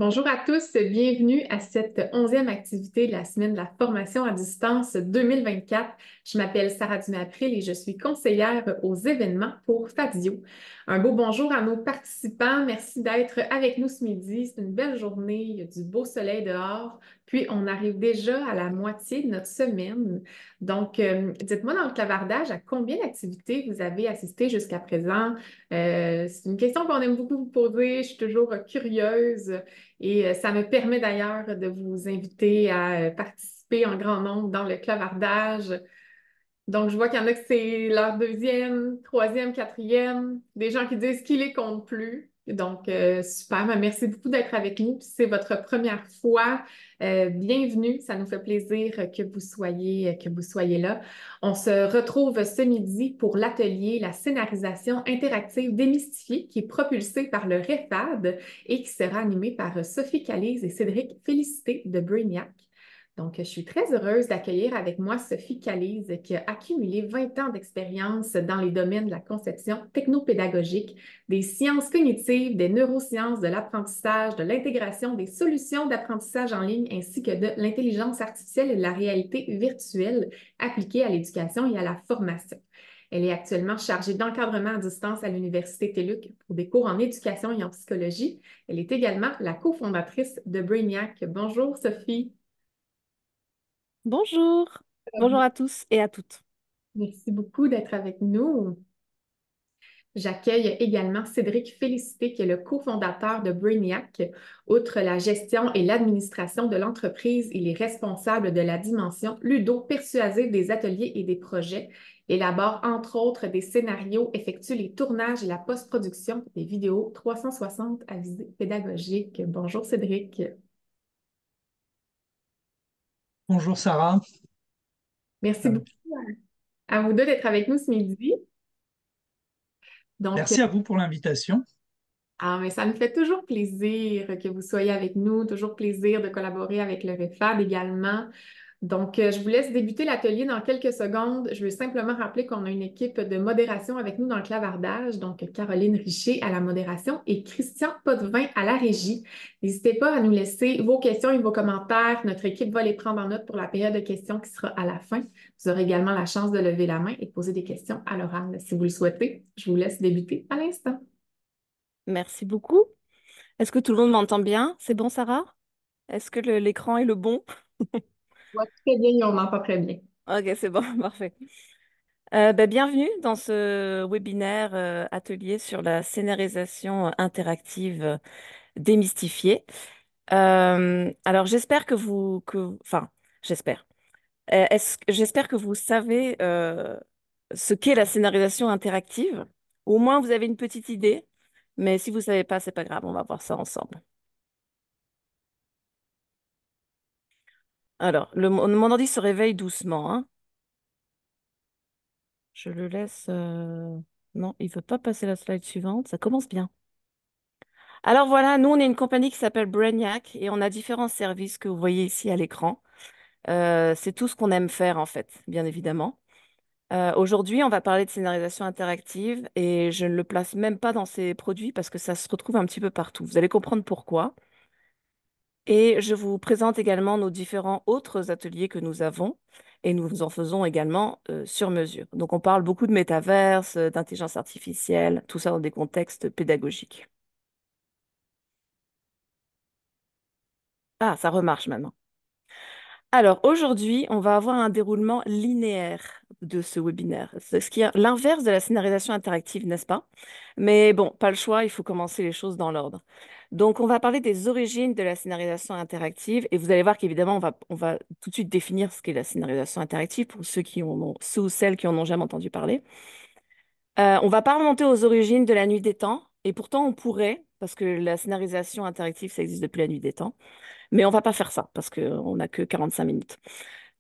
Bonjour à tous, bienvenue à cette 11e activité de la semaine de la formation à distance 2024. Je m'appelle Sarah Dumais-April et je suis conseillère aux événements pour Fadio. Un beau bonjour à nos participants. Merci d'être avec nous ce midi. C'est une belle journée, il y a du beau soleil dehors. Puis on arrive déjà à la moitié de notre semaine. Donc, dites-moi dans le clavardage, à combien d'activités vous avez assisté jusqu'à présent? C'est une question qu'on aime beaucoup vous poser. Je suis toujours curieuse. Et ça me permet d'ailleurs de vous inviter à participer en grand nombre dans le clavardage. Donc, je vois qu'il y en a que c'est leur deuxième, troisième, quatrième, des gens qui disent qu'ils les comptent plus. Donc, super. Ben, merci beaucoup d'être avec nous. Puis, si c'est votre première fois, bienvenue. Ça nous fait plaisir que vous soyez là. On se retrouve ce midi pour l'atelier La scénarisation interactive démystifiée qui est propulsé par le REFAD et qui sera animé par Sophie Calise et Cédric Félicité de Brainiac. Donc, je suis très heureuse d'accueillir avec moi Sophie Calise, qui a accumulé 20 ans d'expérience dans les domaines de la conception technopédagogique, des sciences cognitives, des neurosciences, de l'apprentissage, de l'intégration des solutions d'apprentissage en ligne, ainsi que de l'intelligence artificielle et de la réalité virtuelle appliquée à l'éducation et à la formation. Elle est actuellement chargée d'encadrement à distance à l'Université TÉLUQ pour des cours en éducation et en psychologie. Elle est également la cofondatrice de Brainiac. Bonjour, Sophie. Bonjour, bonjour à tous et à toutes. Merci beaucoup d'être avec nous. J'accueille également Cédric Félicité, qui est le cofondateur de Brainiac. Outre la gestion et l'administration de l'entreprise, il est responsable de la dimension ludo-persuasive des ateliers et des projets, élabore entre autres des scénarios, effectue les tournages et la post-production des vidéos 360 à visée pédagogique. Bonjour Cédric. Bonjour Sarah. Merci Euh, beaucoup à vous deux d'être avec nous ce midi. Donc, Merci à vous pour l'invitation. ah, mais ça me fait toujours plaisir que vous soyez avec nous, toujours plaisir de collaborer avec le REFAD également. Donc, je vous laisse débuter l'atelier dans quelques secondes. Je veux simplement rappeler qu'on a une équipe de modération avec nous dans le clavardage, donc Caroline Richer à la modération et Christian Potvin à la régie. N'hésitez pas à nous laisser vos questions et vos commentaires. Notre équipe va les prendre en note pour la période de questions qui sera à la fin. Vous aurez également la chance de lever la main et de poser des questions à l'oral si vous le souhaitez. Je vous laisse débuter à l'instant. Merci beaucoup. Est-ce que tout le monde m'entend bien? C'est bon, Sarah? Est-ce que l'écran est le bon? Ouais, très bien, on m'entend très bien. Ok, c'est bon, parfait. Bienvenue dans ce webinaire atelier sur la scénarisation interactive démystifiée. Alors, j'espère enfin, j'espère. J'espère que vous savez ce qu'est la scénarisation interactive. Au moins, vous avez une petite idée. Mais si vous ne savez pas, c'est pas grave, on va voir ça ensemble. Alors, mon ordi se réveille doucement, hein. Je le laisse. Non, il ne veut pas passer la slide suivante. Ça commence bien. Alors voilà, nous, on est une compagnie qui s'appelle Brainiac et on a différents services que vous voyez ici à l'écran. C'est tout ce qu'on aime faire, en fait, bien évidemment. Aujourd'hui, on va parler de scénarisation interactive et je ne le place même pas dans ces produits parce que ça se retrouve un petit peu partout. Vous allez comprendre pourquoi. Et je vous présente également nos différents autres ateliers que nous avons et nous en faisons également sur mesure. Donc on parle beaucoup de métaverse, d'intelligence artificielle, tout ça dans des contextes pédagogiques. Ah, ça remarche maintenant. Alors aujourd'hui, on va avoir un déroulement linéaire de ce webinaire. C'est ce qui est l'inverse de la scénarisation interactive, n'est-ce pas? Mais bon, pas le choix, il faut commencer les choses dans l'ordre. Donc, on va parler des origines de la scénarisation interactive et vous allez voir qu'évidemment, on va tout de suite définir ce qu'est la scénarisation interactive pour ceux ou celles qui en ont jamais entendu parler. On va pas remonter aux origines de la nuit des temps et pourtant on pourrait, parce que la scénarisation interactive, ça existe depuis la nuit des temps. Mais on va pas faire ça parce qu'on n'a que 45 minutes.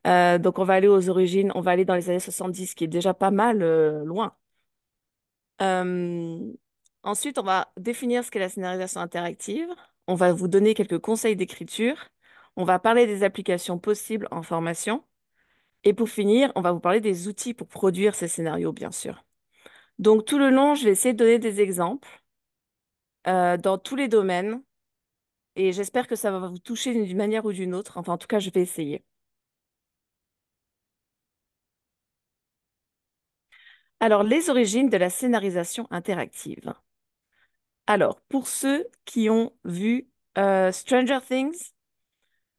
Donc on va aller aux origines, on va aller dans les années 70, qui est déjà pas mal loin. Euh, Ensuite, on va définir ce qu'est la scénarisation interactive. On va vous donner quelques conseils d'écriture. On va parler des applications possibles en formation. Et pour finir, on va vous parler des outils pour produire ces scénarios, bien sûr. Donc tout le long, je vais essayer de donner des exemples dans tous les domaines et j'espère que ça va vous toucher d'une manière ou d'une autre. Enfin, en tout cas, je vais essayer. Alors, les origines de la scénarisation interactive. Alors, pour ceux qui ont vu Stranger Things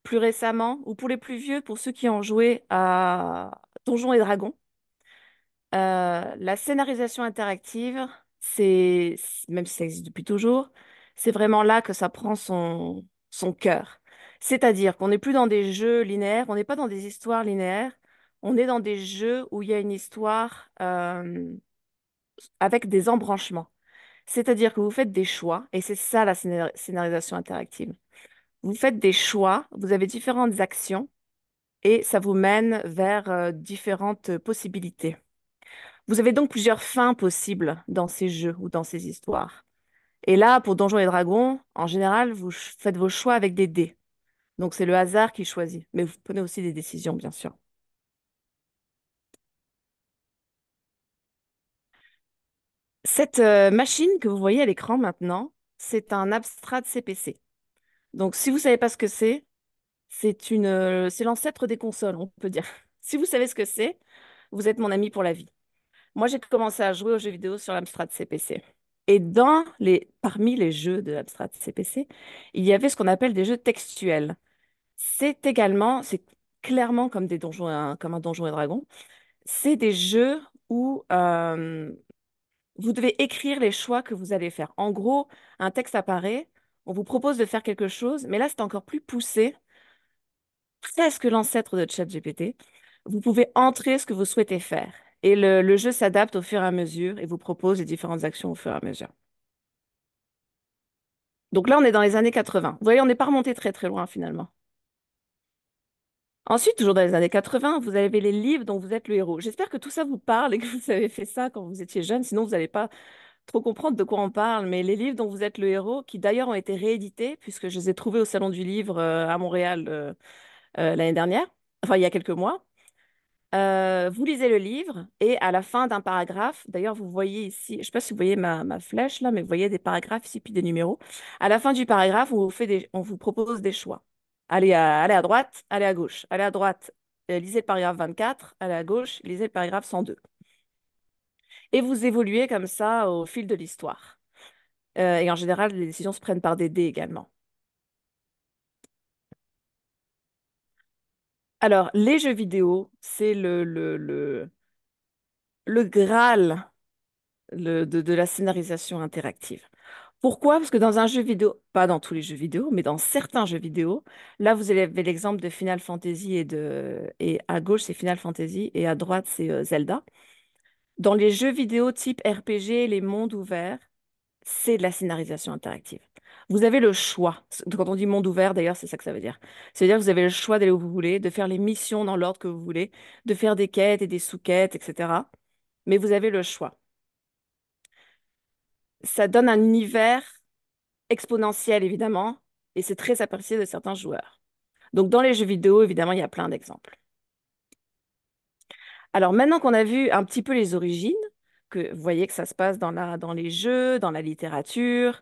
plus récemment, ou pour les plus vieux, pour ceux qui ont joué à Donjons et Dragons, la scénarisation interactive, même si ça existe depuis toujours, c'est vraiment là que ça prend son cœur. C'est-à-dire qu'on n'est plus dans des jeux linéaires, on n'est pas dans des histoires linéaires, on est dans des jeux où il y a une histoire avec des embranchements. C'est-à-dire que vous faites des choix, et c'est ça la scénarisation interactive. Vous faites des choix, vous avez différentes actions, et ça vous mène vers différentes possibilités. Vous avez donc plusieurs fins possibles dans ces jeux ou dans ces histoires. Et là, pour Donjons et Dragons, en général, vous faites vos choix avec des dés. Donc c'est le hasard qui choisit. Mais vous prenez aussi des décisions, bien sûr. Cette machine que vous voyez à l'écran maintenant, c'est un Amstrad CPC. Donc si vous ne savez pas ce que c'est l'ancêtre des consoles, on peut dire. Si vous savez ce que c'est, vous êtes mon ami pour la vie. Moi, j'ai commencé à jouer aux jeux vidéo sur l'Amstrad CPC. Et parmi les jeux de l'Amstrad CPC, il y avait ce qu'on appelle des jeux textuels. C'est clairement comme comme un Donjon et Dragon. C'est des jeux où vous devez écrire les choix que vous allez faire. En gros, un texte apparaît, on vous propose de faire quelque chose, mais là, c'est encore plus poussé, presque l'ancêtre de ChatGPT. Vous pouvez entrer ce que vous souhaitez faire. Et le jeu s'adapte au fur et à mesure et vous propose les différentes actions au fur et à mesure. Donc là, on est dans les années 80. Vous voyez, on n'est pas remonté très très loin finalement. Ensuite, toujours dans les années 80, vous avez les livres dont vous êtes le héros. J'espère que tout ça vous parle et que vous avez fait ça quand vous étiez jeune, sinon vous n'allez pas trop comprendre de quoi on parle. Mais les livres dont vous êtes le héros, qui d'ailleurs ont été réédités, puisque je les ai trouvés au Salon du Livre à Montréal l'année dernière, enfin il y a quelques mois. Vous lisez le livre et à la fin d'un paragraphe, d'ailleurs vous voyez ici, je ne sais pas si vous voyez ma flèche là, mais vous voyez des paragraphes ici puis des numéros. À la fin du paragraphe, on vous propose des choix. Allez à droite, allez à gauche. Allez à droite, lisez le paragraphe 24. Allez à gauche, lisez le paragraphe 102. Et vous évoluez comme ça au fil de l'histoire. Et en général, les décisions se prennent par des dés également. Alors, les jeux vidéo, c'est le Graal de la scénarisation interactive. Pourquoi? Parce que dans un jeu vidéo, pas dans tous les jeux vidéo, mais dans certains jeux vidéo, là vous avez l'exemple de Final Fantasy et à gauche c'est Final Fantasy et à droite c'est Zelda. Dans les jeux vidéo type RPG, les mondes ouverts, c'est de la scénarisation interactive. Vous avez le choix. Quand on dit monde ouvert, d'ailleurs, c'est ça que ça veut dire. C'est-à-dire que vous avez le choix d'aller où vous voulez, de faire les missions dans l'ordre que vous voulez, de faire des quêtes et des sous-quêtes, etc. Mais vous avez le choix. Ça donne un univers exponentielle, évidemment, et c'est très apprécié de certains joueurs. Donc, dans les jeux vidéo, évidemment, il y a plein d'exemples. Alors, maintenant qu'on a vu un petit peu les origines, que vous voyez que ça se passe dans les jeux, dans la littérature,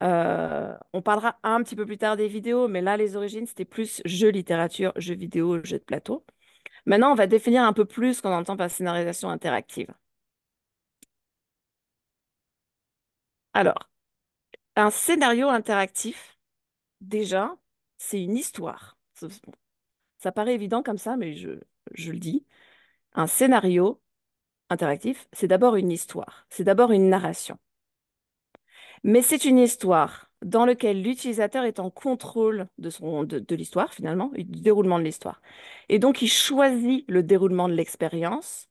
on parlera un petit peu plus tard des vidéos, mais là, les origines, c'était plus jeux, littérature, jeux vidéo, jeux de plateau. Maintenant, on va définir un peu plus ce qu'on entend par scénarisation interactive. Alors, un scénario interactif, déjà, c'est une histoire. Ça paraît évident comme ça, mais je le dis. Un scénario interactif, c'est d'abord une histoire, c'est d'abord une narration. Mais c'est une histoire dans laquelle l'utilisateur est en contrôle de l'histoire, finalement, et du déroulement de l'histoire. Et donc, il choisit le déroulement de l'expérience.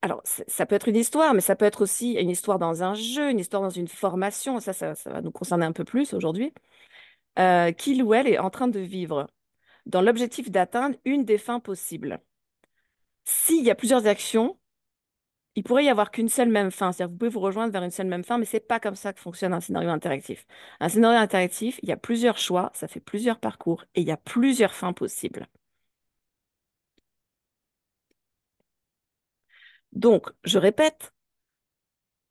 Alors, ça peut être une histoire, mais ça peut être aussi une histoire dans un jeu, une histoire dans une formation. Ça va nous concerner un peu plus aujourd'hui. Qu'il ou elle est en train de vivre dans l'objectif d'atteindre une des fins possibles. S'il y a plusieurs actions, il pourrait y avoir qu'une seule même fin. C'est-à-dire que vous pouvez vous rejoindre vers une seule même fin, mais c'est pas comme ça que fonctionne un scénario interactif. Un scénario interactif, il y a plusieurs choix, ça fait plusieurs parcours et il y a plusieurs fins possibles. Donc, je répète,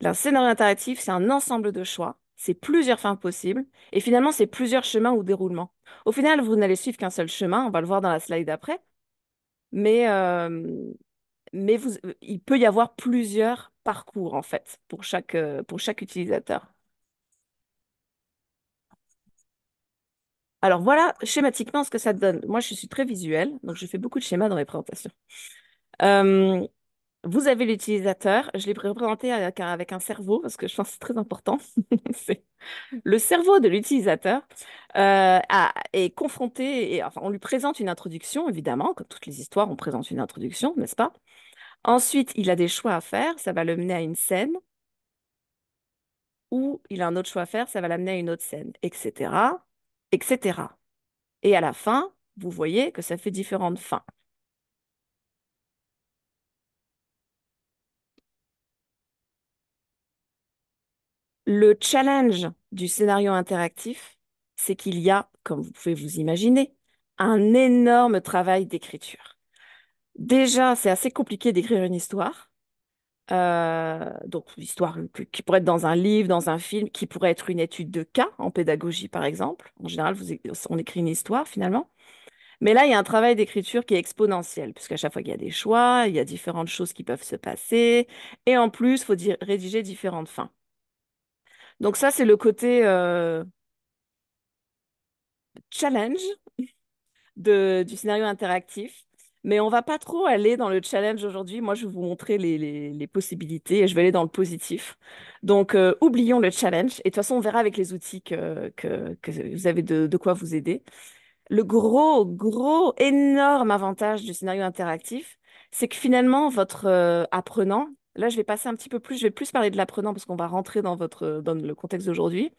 un scénario interactif, c'est un ensemble de choix c'est plusieurs fins possibles, et finalement, c'est plusieurs chemins ou déroulements. Au final, vous n'allez suivre qu'un seul chemin, on va le voir dans la slide d'après, mais, il peut y avoir plusieurs parcours, en fait, pour chaque utilisateur. Alors voilà schématiquement ce que ça donne. Moi, je suis très visuelle, donc je fais beaucoup de schémas dans mes présentations. Euh, Vous avez l'utilisateur, je l'ai représenté avec un cerveau parce que je pense que c'est très important. C'est le cerveau de l'utilisateur est confronté, et enfin, on lui présente une introduction, évidemment, comme toutes les histoires, on présente une introduction, n'est-ce pas? Ensuite, il a des choix à faire, ça va le mener à une scène, ou il a un autre choix à faire, ça va l'amener à une autre scène, etc., etc. Et à la fin, vous voyez que ça fait différentes fins. Le challenge du scénario interactif, c'est qu'il y a, comme vous pouvez vous imaginer, un énorme travail d'écriture. Déjà, c'est assez compliqué d'écrire une histoire. Donc, l'histoire qui pourrait être dans un livre, dans un film, qui pourrait être une étude de cas en pédagogie, par exemple. En général, on écrit une histoire finalement. Mais là, il y a un travail d'écriture qui est exponentiel, puisqu'à chaque fois qu'il y a des choix, il y a différentes choses qui peuvent se passer. Et en plus, il faut rédiger différentes fins. Donc ça, c'est le côté challenge du scénario interactif. Mais on va pas trop aller dans le challenge aujourd'hui. Moi, je vais vous montrer les possibilités et je vais aller dans le positif. Donc, oublions le challenge. Et de toute façon, on verra avec les outils que vous avez de quoi vous aider. Le gros, énorme avantage du scénario interactif, c'est que finalement, votre apprenant, là, je vais passer un petit peu plus, je vais plus parler de l'apprenant parce qu'on va rentrer dans le contexte d'aujourd'hui,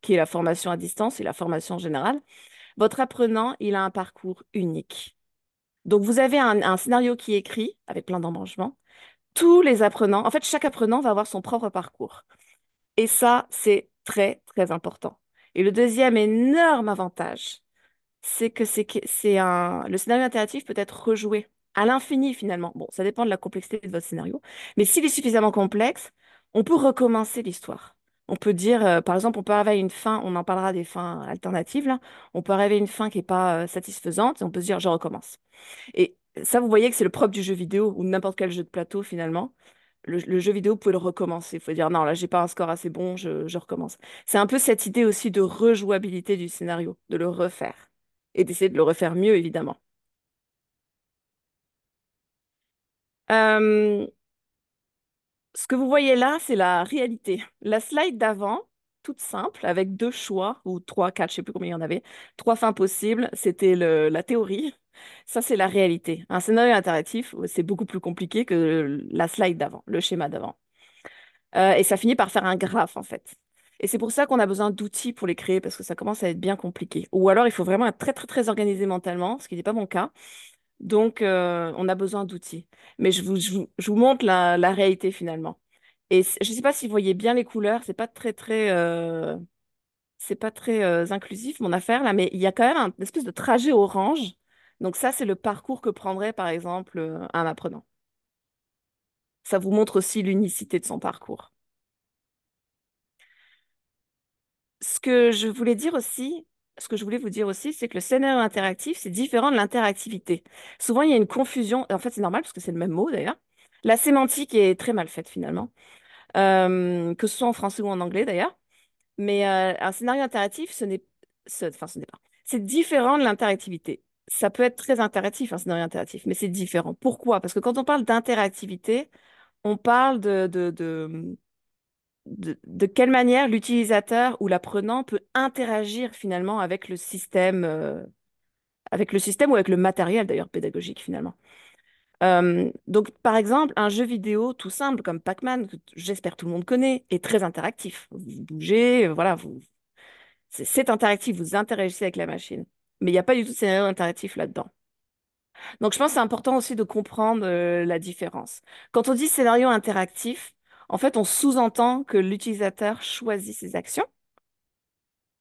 qui est la formation à distance et la formation générale. Votre apprenant, il a un parcours unique. Donc, vous avez un scénario qui est écrit avec plein d'embranchements. Tous les apprenants, en fait, chaque apprenant va avoir son propre parcours. Et ça, c'est très, très important. Et le deuxième énorme avantage, c'est le scénario interactif peut être rejoué à l'infini finalement. Bon, ça dépend de la complexité de votre scénario, mais s'il est suffisamment complexe, on peut recommencer l'histoire. On peut dire, par exemple, on peut arriver à une fin, on en parlera des fins alternatives là, on peut arriver à une fin qui n'est pas satisfaisante, et on peut se dire, je recommence. Et ça, vous voyez que c'est le propre du jeu vidéo ou de n'importe quel jeu de plateau finalement. Le jeu vidéo, vous pouvez le recommencer. Il faut dire, non, là, j'ai pas un score assez bon, je recommence. C'est un peu cette idée aussi de rejouabilité du scénario, de le refaire et d'essayer de le refaire mieux, évidemment. Euh, Ce que vous voyez là, c'est la réalité. La slide d'avant, toute simple, avec deux choix, ou trois, quatre, je sais plus combien il y en avait, trois fins possibles, c'était la théorie. Ça, c'est la réalité. Un scénario interactif, c'est beaucoup plus compliqué que la slide d'avant, le schéma d'avant. Et ça finit par faire un graphe, en fait. Et c'est pour ça qu'on a besoin d'outils pour les créer, parce que ça commence à être bien compliqué. Ou alors, il faut vraiment être très, très, très organisé mentalement, ce qui n'est pas mon cas. Donc, on a besoin d'outils. Mais je vous montre la réalité finalement. Et je ne sais pas si vous voyez bien les couleurs, c'est pas très inclusif mon affaire là, mais il y a quand même une espèce de trajet orange. Donc ça, c'est le parcours que prendrait par exemple un apprenant. Ça vous montre aussi l'unicité de son parcours. Ce que je voulais dire aussi, ce que je voulais vous dire aussi, c'est que le scénario interactif, c'est différent de l'interactivité. Souvent, il y a une confusion, et en fait, c'est normal parce que c'est le même mot d'ailleurs. La sémantique est très mal faite finalement, que ce soit en français ou en anglais d'ailleurs. Mais un scénario interactif, ce n'est pas. C'est différent de l'interactivité. Ça peut être très interactif, un scénario interactif, mais c'est différent. Pourquoi? Parce que quand on parle d'interactivité, on parle de quelle manière l'utilisateur ou l'apprenant peut interagir finalement avec le système ou avec le matériel d'ailleurs pédagogique finalement. Donc, par exemple, un jeu vidéo tout simple comme Pac-Man, que j'espère tout le monde connaît, est très interactif. Vous bougez, voilà, c'est interactif, vous interagissez avec la machine. Mais il n'y a pas du tout de scénario interactif là-dedans. Donc, je pense que c'est important aussi de comprendre la différence. Quand on dit scénario interactif, en fait, on sous-entend que l'utilisateur choisit ses actions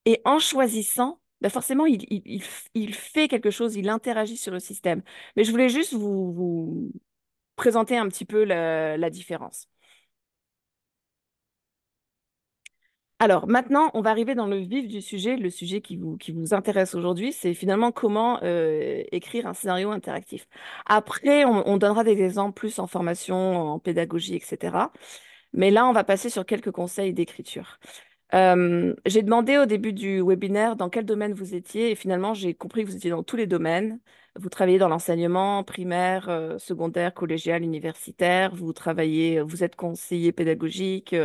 et en choisissant, ben forcément, il fait quelque chose, il interagit sur le système. Mais je voulais juste vous présenter un petit peu la différence. Alors maintenant, on va arriver dans le vif du sujet. Le sujet qui vous intéresse aujourd'hui, c'est finalement comment écrire un scénario interactif. Après, on donnera des exemples plus en formation, en pédagogie, etc. Mais là, on va passer sur quelques conseils d'écriture. J'ai demandé au début du webinaire dans quel domaine vous étiez et finalement, j'ai compris que vous étiez dans tous les domaines. Vous travaillez dans l'enseignement primaire, secondaire, collégial, universitaire. Vous travaillez, vous êtes conseiller pédagogique,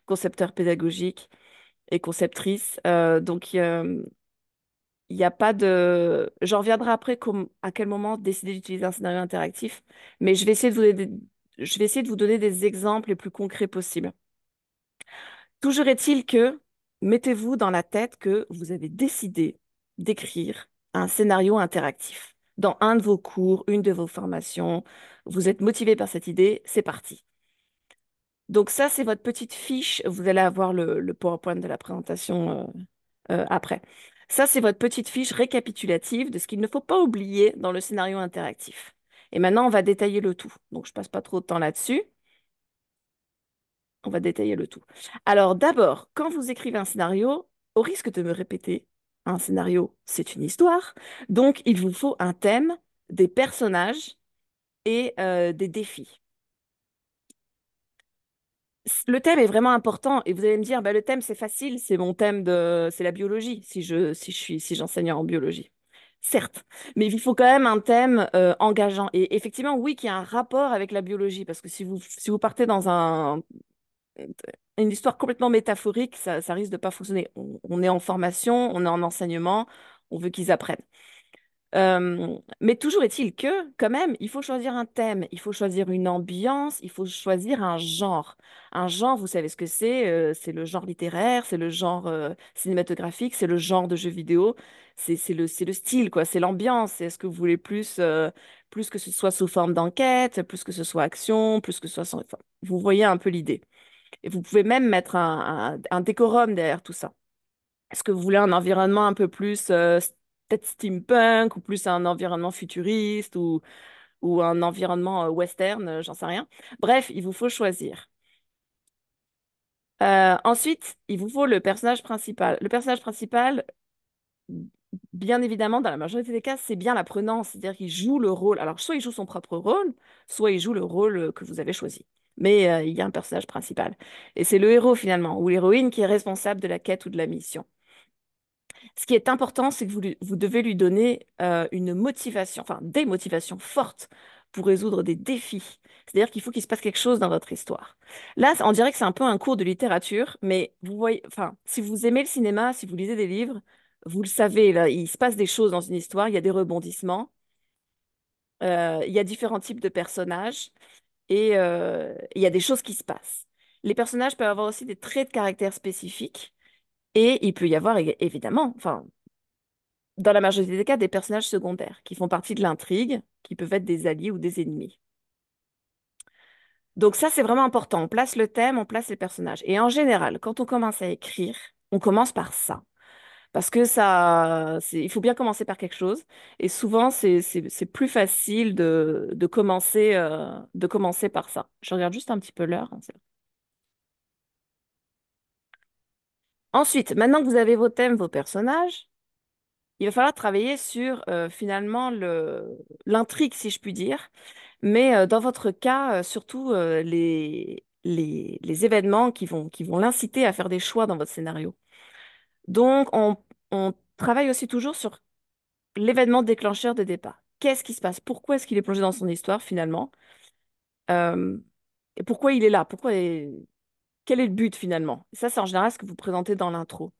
concepteur pédagogique et conceptrice. Donc, il n'y a pas de... J'en reviendrai après à quel moment décider d'utiliser un scénario interactif, mais je vais essayer de vous donner je vais essayer de vous donner des exemples les plus concrets possibles. Toujours est-il que mettez-vous dans la tête que vous avez décidé d'écrire un scénario interactif. Dans un de vos cours, une de vos formations, vous êtes motivé par cette idée, c'est parti. Donc ça, c'est votre petite fiche. Vous allez avoir le PowerPoint de la présentation après. Ça, c'est votre petite fiche récapitulative de ce qu'il ne faut pas oublier dans le scénario interactif. Et maintenant, on va détailler le tout. Donc, je passe pas trop de temps là-dessus. On va détailler le tout. Alors, d'abord, quand vous écrivez un scénario, au risque de me répéter, un scénario, c'est une histoire. Donc, il vous faut un thème, des personnages et des défis. Le thème est vraiment important et vous allez me dire, bah, le thème c'est facile, c'est mon thème c'est la biologie si j'enseigne en biologie. Certes, mais il faut quand même un thème engageant et effectivement oui qu'il y a un rapport avec la biologie parce que si vous partez dans une histoire complètement métaphorique, ça risque de pas fonctionner. On est en formation, on est en enseignement, on veut qu'ils apprennent. Mais toujours est-il que, quand même, il faut choisir un thème, il faut choisir une ambiance, il faut choisir un genre. Un genre, vous savez ce que c'est le genre littéraire, c'est le genre cinématographique, c'est le genre de jeu vidéo, c'est le style, quoi, c'est l'ambiance. Est-ce que vous voulez plus que ce soit sous forme d'enquête, plus que ce soit action, plus que ce soit enfin, vous voyez un peu l'idée. Et vous pouvez même mettre un décorum derrière tout ça. Est-ce que vous voulez un environnement un peu plus peut-être steampunk ou plus un environnement futuriste ou un environnement western, j'en sais rien. Bref, il vous faut choisir. Ensuite, il vous faut le personnage principal. Le personnage principal, bien évidemment, dans la majorité des cas, c'est bien l'apprenant, c'est-à-dire qu'il joue le rôle. Alors, soit il joue son propre rôle, soit il joue le rôle que vous avez choisi. Mais il y a un personnage principal. Et c'est le héros finalement, ou l'héroïne qui est responsable de la quête ou de la mission. Ce qui est important, c'est que vous devez lui donner une motivation, enfin des motivations fortes pour résoudre des défis. C'est-à-dire qu'il faut qu'il se passe quelque chose dans votre histoire. Là, on dirait que c'est un peu un cours de littérature, mais vous voyez, enfin, si vous aimez le cinéma, si vous lisez des livres, vous le savez, là, il se passe des choses dans une histoire, il y a des rebondissements, il y a différents types de personnages et il y a des choses qui se passent. Les personnages peuvent avoir aussi des traits de caractère spécifiques et il peut y avoir évidemment, enfin, dans la majorité des cas, des personnages secondaires qui font partie de l'intrigue, qui peuvent être des alliés ou des ennemis. Donc ça, c'est vraiment important. On place le thème, on place les personnages. Et en général, quand on commence à écrire, on commence par ça. Parce que il faut bien commencer par quelque chose. Et souvent, c'est plus facile de commencer par ça. Je regarde juste un petit peu l'heure, hein. Ensuite, maintenant que vous avez vos thèmes, vos personnages, il va falloir travailler sur finalement l'intrigue, si je puis dire. Mais dans votre cas, surtout les événements qui vont l'inciter à faire des choix dans votre scénario. Donc, on travaille aussi toujours sur l'événement déclencheur de départ. Qu'est-ce qui se passe? Pourquoi est-ce qu'il est plongé dans son histoire finalement? Euh, et pourquoi il est là? Quel est le but finalement? Et ça, c'est en général ce que vous présentez dans l'intro.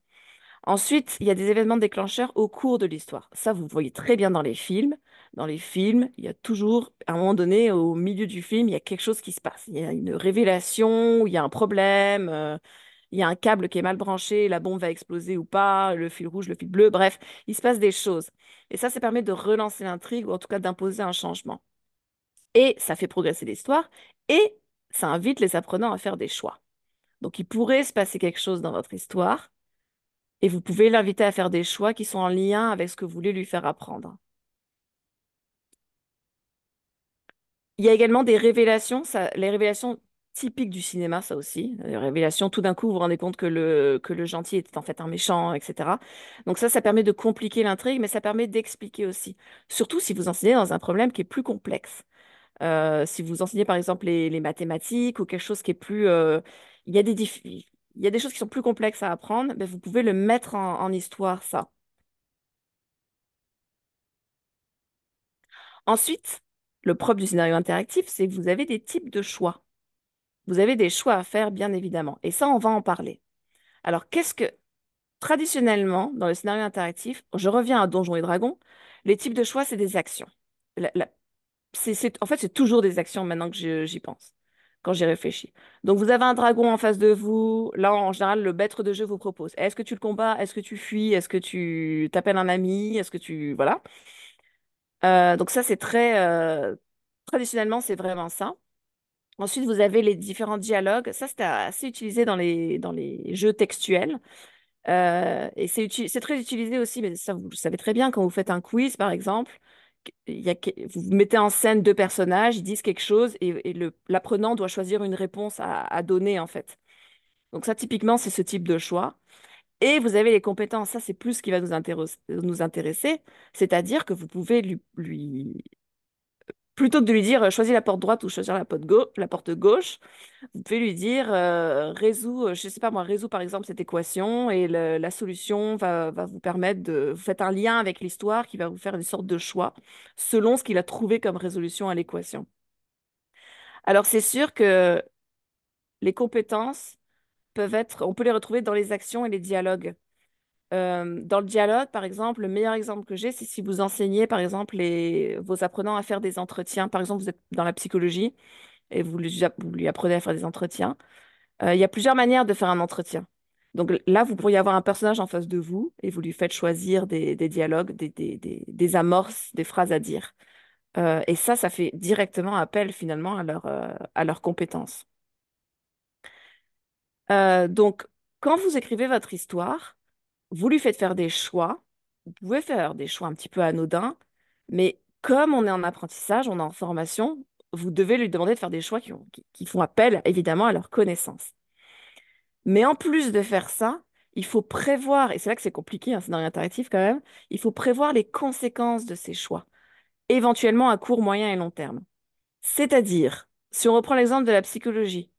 Ensuite, il y a des événements déclencheurs au cours de l'histoire. Ça, vous le voyez très bien dans les films. Dans les films, il y a toujours, à un moment donné, au milieu du film, il y a quelque chose qui se passe. Il y a une révélation, il y a un problème, il y a un câble qui est mal branché, la bombe va exploser ou pas, le fil rouge, le fil bleu, bref, il se passe des choses. Et ça permet de relancer l'intrigue ou en tout cas d'imposer un changement. Et ça fait progresser l'histoire et ça invite les apprenants à faire des choix. Donc, il pourrait se passer quelque chose dans votre histoire et vous pouvez l'inviter à faire des choix qui sont en lien avec ce que vous voulez lui faire apprendre. Il y a également des révélations. Les révélations, typique du cinéma, ça aussi. Révélation, tout d'un coup, vous vous rendez compte que le gentil était en fait un méchant, etc. Donc ça permet de compliquer l'intrigue, mais ça permet d'expliquer aussi. Surtout si vous enseignez dans un problème qui est plus complexe. Si vous enseignez par exemple les mathématiques ou quelque chose qui est plus... il y a il y a des choses qui sont plus complexes à apprendre, ben, vous pouvez le mettre en histoire, ça. Ensuite, le propre du scénario interactif, c'est que vous avez des types de choix. Vous avez des choix à faire, bien évidemment. Et ça, on va en parler. Alors, traditionnellement, dans le scénario interactif, je reviens à Donjons et Dragons, les types de choix, c'est des actions. La- la- en fait, c'est toujours des actions maintenant que j'y pense, quand j'y réfléchis. Donc, vous avez un dragon en face de vous. Là, en général, le maître de jeu vous propose. Est-ce que tu le combats? Est-ce que tu fuis? Est-ce que tu t'appelles un ami? Est-ce que tu... Voilà. Donc ça, c'est très... traditionnellement, c'est vraiment ça. Ensuite, vous avez les différents dialogues. Ça, c'était assez utilisé dans les jeux textuels. Et c'est très utilisé aussi, mais ça, vous le savez très bien, quand vous faites un quiz, par exemple, vous mettez en scène deux personnages, ils disent quelque chose et l'apprenant doit choisir une réponse à donner, en fait. Donc ça, typiquement, c'est ce type de choix. Et vous avez les compétences. Ça, c'est plus ce qui va nous intéresser. C'est-à-dire que vous pouvez plutôt que de lui dire choisis la porte droite ou choisir la porte gauche, vous pouvez lui dire résous, je sais pas moi, résous par exemple cette équation et la solution va vous permettre de. Vous faites un lien avec l'histoire qui va vous faire une sorte de choix selon ce qu'il a trouvé comme résolution à l'équation. Alors c'est sûr que les compétences on peut les retrouver dans les actions et les dialogues. Dans le dialogue, par exemple, le meilleur exemple que j'ai, c'est si vous enseignez, par exemple, vos apprenants à faire des entretiens. Par exemple, vous êtes dans la psychologie et vous lui apprenez à faire des entretiens. Il y a plusieurs manières de faire un entretien. Donc là, vous pourriez avoir un personnage en face de vous et vous lui faites choisir des dialogues, des amorces, des phrases à dire. Et ça fait directement appel finalement à leurs compétences. Donc, quand vous écrivez votre histoire, vous lui faites faire des choix. Vous pouvez faire des choix un petit peu anodins, mais comme on est en apprentissage, on est en formation, vous devez lui demander de faire des choix qui font appel évidemment à leurs connaissances. Mais en plus de faire ça, il faut prévoir, et c'est là que c'est compliqué, un scénario interactif quand même, il faut prévoir les conséquences de ces choix, éventuellement à court, moyen et long terme. C'est-à-dire, si on reprend l'exemple de la psychologie,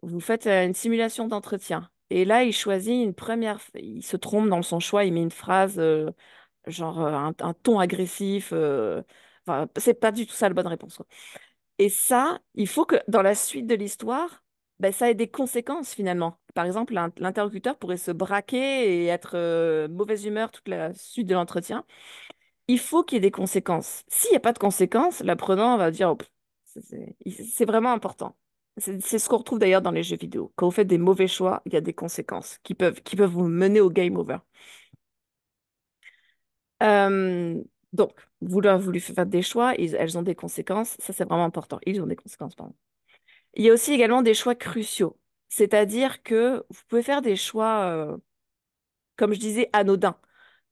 vous faites une simulation d'entretien, et là, il se trompe dans son choix, il met une phrase, genre un ton agressif, enfin, c'est pas du tout ça la bonne réponse, quoi. Et ça, il faut que dans la suite de l'histoire, ben, ça ait des conséquences finalement. Par exemple, l'interlocuteur pourrait se braquer et être mauvaise humeur toute la suite de l'entretien. Il faut qu'il y ait des conséquences. S'il n'y a pas de conséquences, l'apprenant va dire, oh, pff, c'est vraiment important. C'est ce qu'on retrouve d'ailleurs dans les jeux vidéo. Quand vous faites des mauvais choix, il y a des conséquences qui peuvent vous mener au game over. Euh, donc, vous lui faites des choix, elles ont des conséquences. Ça, c'est vraiment important. Ils ont des conséquences, pardon. Il y a aussi également des choix cruciaux. C'est-à-dire que vous pouvez faire des choix, comme je disais, anodins.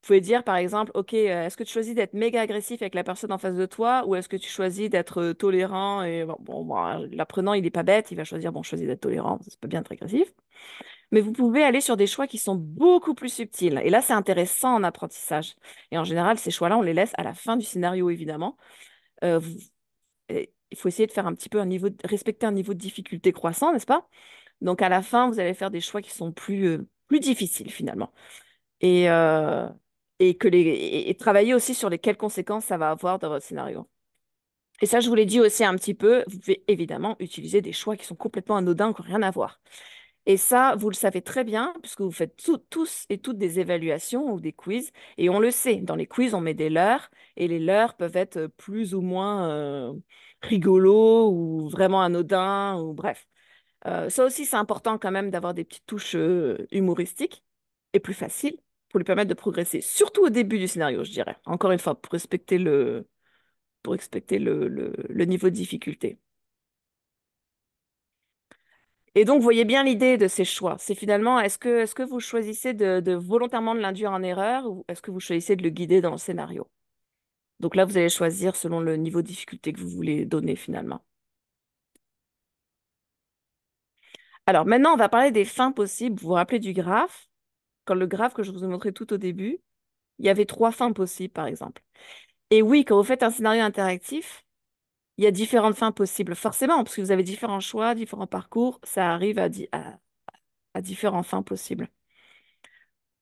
Vous pouvez dire, par exemple, OK, est-ce que tu choisis d'être méga agressif avec la personne en face de toi ou est-ce que tu choisis d'être tolérant et bon, l'apprenant, il n'est pas bête, il va choisir, bon, je choisis d'être tolérant, ça peut bien être agressif. Mais vous pouvez aller sur des choix qui sont beaucoup plus subtils. Et là, c'est intéressant en apprentissage. Et en général, ces choix-là, on les laisse à la fin du scénario, évidemment. Euh, vous- il faut essayer de faire un petit peu respecter un niveau de difficulté croissant, n'est-ce pas? Donc à la fin, vous allez faire des choix qui sont plus difficiles finalement. Et, euh, et travailler aussi sur quelles conséquences ça va avoir dans votre scénario. Et ça, je vous l'ai dit aussi un petit peu, vous pouvez évidemment utiliser des choix qui sont complètement anodins, qui n'ont rien à voir. Et ça, vous le savez très bien, puisque vous faites tous et toutes des évaluations ou des quiz. Et on le sait, dans les quiz, on met des leurres, et les leurres peuvent être plus ou moins rigolos ou vraiment anodins, ou bref. Ça aussi, c'est important quand même d'avoir des petites touches humoristiques et plus faciles pour lui permettre de progresser, surtout au début du scénario, je dirais. Encore une fois, pour respecter le niveau de difficulté. Et donc, vous voyez bien l'idée de ces choix. C'est finalement, est-ce que vous choisissez de volontairement de l'induire en erreur ou est-ce que vous choisissez de le guider dans le scénario? Donc là, vous allez choisir selon le niveau de difficulté que vous voulez donner finalement. Alors maintenant, on va parler des fins possibles. Vous vous rappelez du graphe? Quand le graphe que je vous ai montré tout au début, il y avait trois fins possibles, par exemple. Et oui, quand vous faites un scénario interactif, il y a différentes fins possibles, forcément, parce que vous avez différents choix, différents parcours, ça arrive à différentes fins possibles.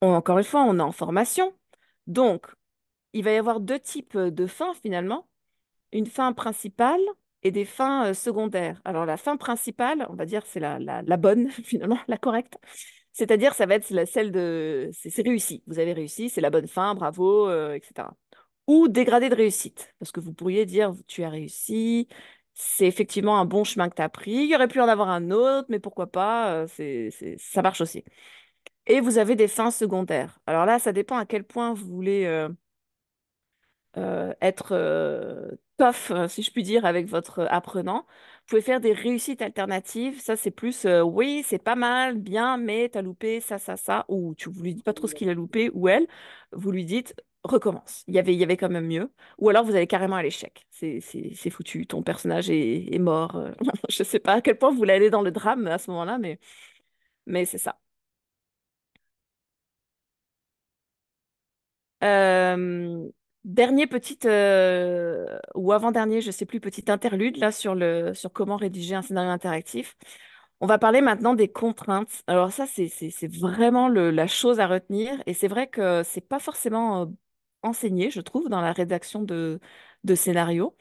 Encore une fois, on est en formation. Donc, il va y avoir deux types de fins finalement, une fin principale et des fins secondaires. Alors, la fin principale, on va dire, c'est la bonne, finalement, la correcte. C'est-à-dire, ça va être celle de... C'est réussi. Vous avez réussi, c'est la bonne fin, bravo, etc. Ou dégradé de réussite, parce que vous pourriez dire, tu as réussi, c'est effectivement un bon chemin que tu as pris, il y aurait pu en avoir un autre, mais pourquoi pas, ça marche aussi. Et vous avez des fins secondaires. Alors là, ça dépend à quel point vous voulez être tough, si je puis dire, avec votre apprenant. Vous pouvez faire des réussites alternatives. Ça, c'est plus, oui, c'est pas mal, bien, mais t'as loupé ça, ça, ça. Ou tu vous lui dites pas trop ce qu'il a loupé, ou elle. Vous lui dites, recommence. Il y avait quand même mieux. Ou alors, vous allez carrément à l'échec. C'est foutu. Ton personnage est mort. Je sais pas à quel point vous voulez aller dans le drame à ce moment-là, mais c'est ça. Euh, Dernier petit ou avant-dernier, je sais plus, petit interlude là sur comment rédiger un scénario interactif. On va parler maintenant des contraintes. Alors ça, c'est vraiment la chose à retenir et c'est vrai que c'est pas forcément enseigné, je trouve, dans la rédaction de scénarios.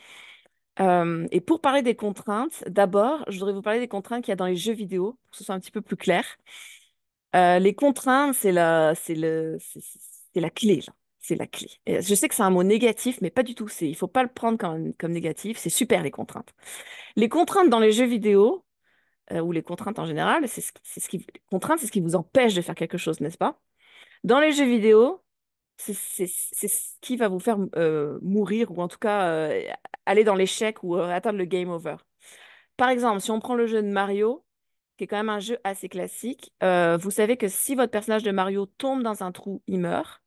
Et pour parler des contraintes, d'abord, je voudrais vous parler des contraintes qu'il y a dans les jeux vidéo, pour que ce soit un petit peu plus clair. Les contraintes, c'est la clé, là. C'est la clé. Et je sais que c'est un mot négatif, mais pas du tout. Il faut pas le prendre comme négatif. C'est super, les contraintes. Les contraintes dans les jeux vidéo, ou les contraintes en général, les contraintes, c'est ce qui vous empêche de faire quelque chose, n'est-ce pas? Dans les jeux vidéo, c'est ce qui va vous faire mourir, ou en tout cas aller dans l'échec ou atteindre le game over. Par exemple, si on prend le jeu de Mario, qui est quand même un jeu assez classique. Vous savez que si votre personnage de Mario tombe dans un trou, il meurt.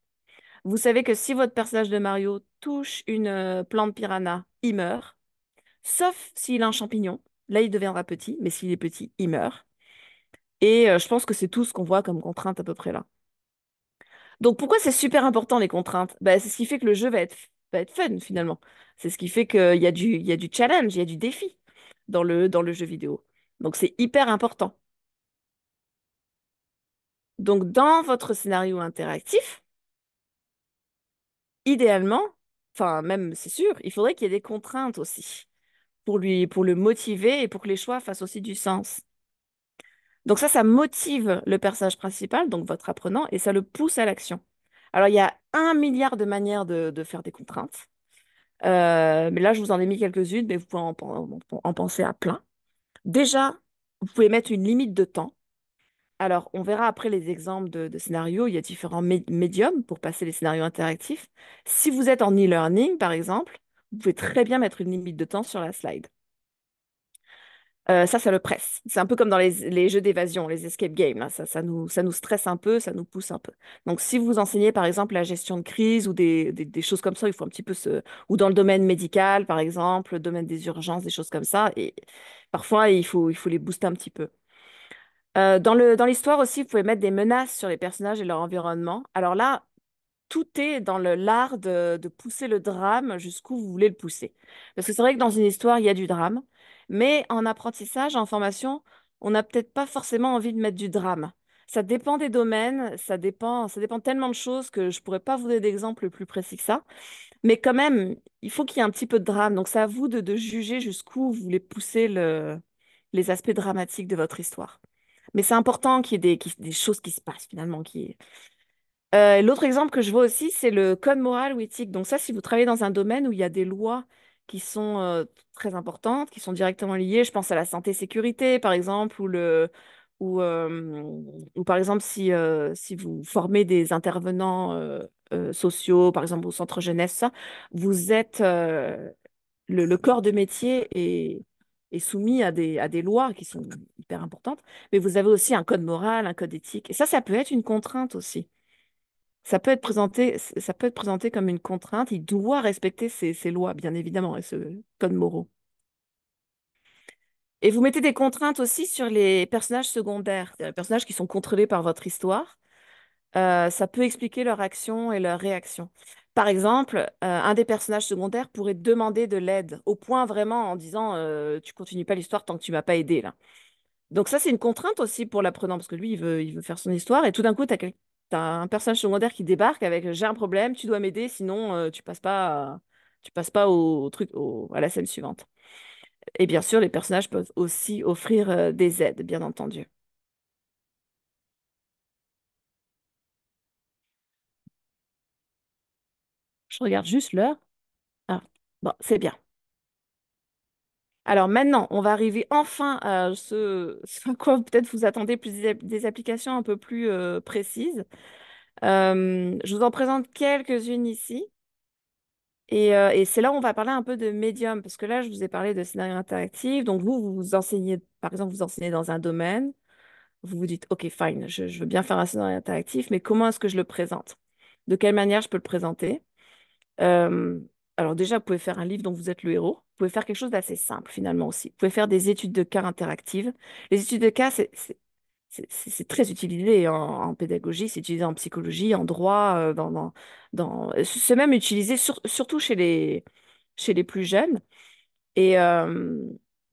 Vous savez que si votre personnage de Mario touche une plante piranha, il meurt. Sauf s'il a un champignon. Là, il deviendra petit, mais s'il est petit, il meurt. Et je pense que c'est tout ce qu'on voit comme contrainte à peu près là. Donc pourquoi c'est super important les contraintes? Ben, c'est ce qui fait que le jeu va être fun finalement. C'est ce qui fait qu'il y a du challenge, il y a du défi dans le jeu vidéo. Donc c'est hyper important. Donc, dans votre scénario interactif, idéalement, enfin même c'est sûr, il faudrait qu'il y ait des contraintes aussi pour le motiver et pour que les choix fassent aussi du sens. Donc ça motive le personnage principal, donc votre apprenant, et ça le pousse à l'action. Alors, il y a 1 milliard de manières de faire des contraintes. Mais là, je vous en ai mis quelques-unes, mais vous pouvez en penser à plein. Déjà, vous pouvez mettre une limite de temps. Alors, on verra après les exemples de scénarios. Il y a différents médiums pour passer les scénarios interactifs. Si vous êtes en e-learning, par exemple, vous pouvez très bien mettre une limite de temps sur la slide. Ça le presse. C'est un peu comme dans les jeux d'évasion, les escape games, là. Ça nous stresse un peu, ça nous pousse un peu. Donc, si vous enseignez, par exemple, la gestion de crise ou des choses comme ça, il faut un petit peu se... Ou dans le domaine médical, par exemple, le domaine des urgences, des choses comme ça. Et parfois, il faut les booster un petit peu. Dans l'histoire aussi, vous pouvez mettre des menaces sur les personnages et leur environnement. Alors là, tout est dans l'art de pousser le drame jusqu'où vous voulez le pousser. Parce que c'est vrai que dans une histoire, il y a du drame, mais en apprentissage, en formation, on n'a peut-être pas forcément envie de mettre du drame. Ça dépend des domaines, ça dépend tellement de choses que je pourrais pas vous donner d'exemple plus précis que ça. Mais quand même, il faut qu'il y ait un petit peu de drame. Donc c'est à vous de juger jusqu'où vous voulez pousser les aspects dramatiques de votre histoire. Mais c'est important qu'il y ait des choses qui se passent finalement. L'autre exemple que je vois aussi, c'est le code moral ou éthique. Donc ça, si vous travaillez dans un domaine où il y a des lois qui sont très importantes, qui sont directement liées, je pense à la santé-sécurité, par exemple, ou par exemple si vous formez des intervenants sociaux, par exemple au centre jeunesse, ça, vous êtes le corps de métier est soumis à des lois qui sont hyper importantes, mais vous avez aussi un code moral, un code éthique. Et ça peut être une contrainte aussi. Ça peut être présenté comme une contrainte. Il doit respecter ces lois, bien évidemment, et ce code moraux. Et vous mettez des contraintes aussi sur les personnages secondaires, c'est-à-dire les personnages qui sont contrôlés par votre histoire. Ça peut expliquer leur action et leur réaction. Par exemple, un des personnages secondaires pourrait demander de l'aide, au point vraiment en disant tu continues pas l'histoire tant que tu m'as pas aidé là. Donc ça, c'est une contrainte aussi pour l'apprenant, parce que lui, il veut faire son histoire, et tout d'un coup, t'as un personnage secondaire qui débarque avec j'ai un problème, tu dois m'aider, sinon tu passes pas au truc, à la scène suivante. Et bien sûr, les personnages peuvent aussi offrir des aides, bien entendu. Je regarde juste l'heure. Ah, bon, c'est bien. Alors maintenant, on va arriver enfin à ce à quoi peut-être vous attendez plus des applications un peu plus précises. Je vous en présente quelques-unes ici. Et c'est là où on va parler un peu de médium, parce que là, je vous ai parlé de scénario interactif. Donc vous enseignez, par exemple, vous enseignez dans un domaine. Vous vous dites, OK, fine, je veux bien faire un scénario interactif, mais comment est-ce que je le présente? De quelle manière je peux le présenter? Euh, alors déjà, vous pouvez faire un livre dont vous êtes le héros. Vous pouvez faire quelque chose d'assez simple finalement aussi. Vous pouvez faire des études de cas interactives. Les études de cas, c'est très utilisé en pédagogie, c'est utilisé en psychologie, en droit, c'est même utilisé surtout chez les plus jeunes. Et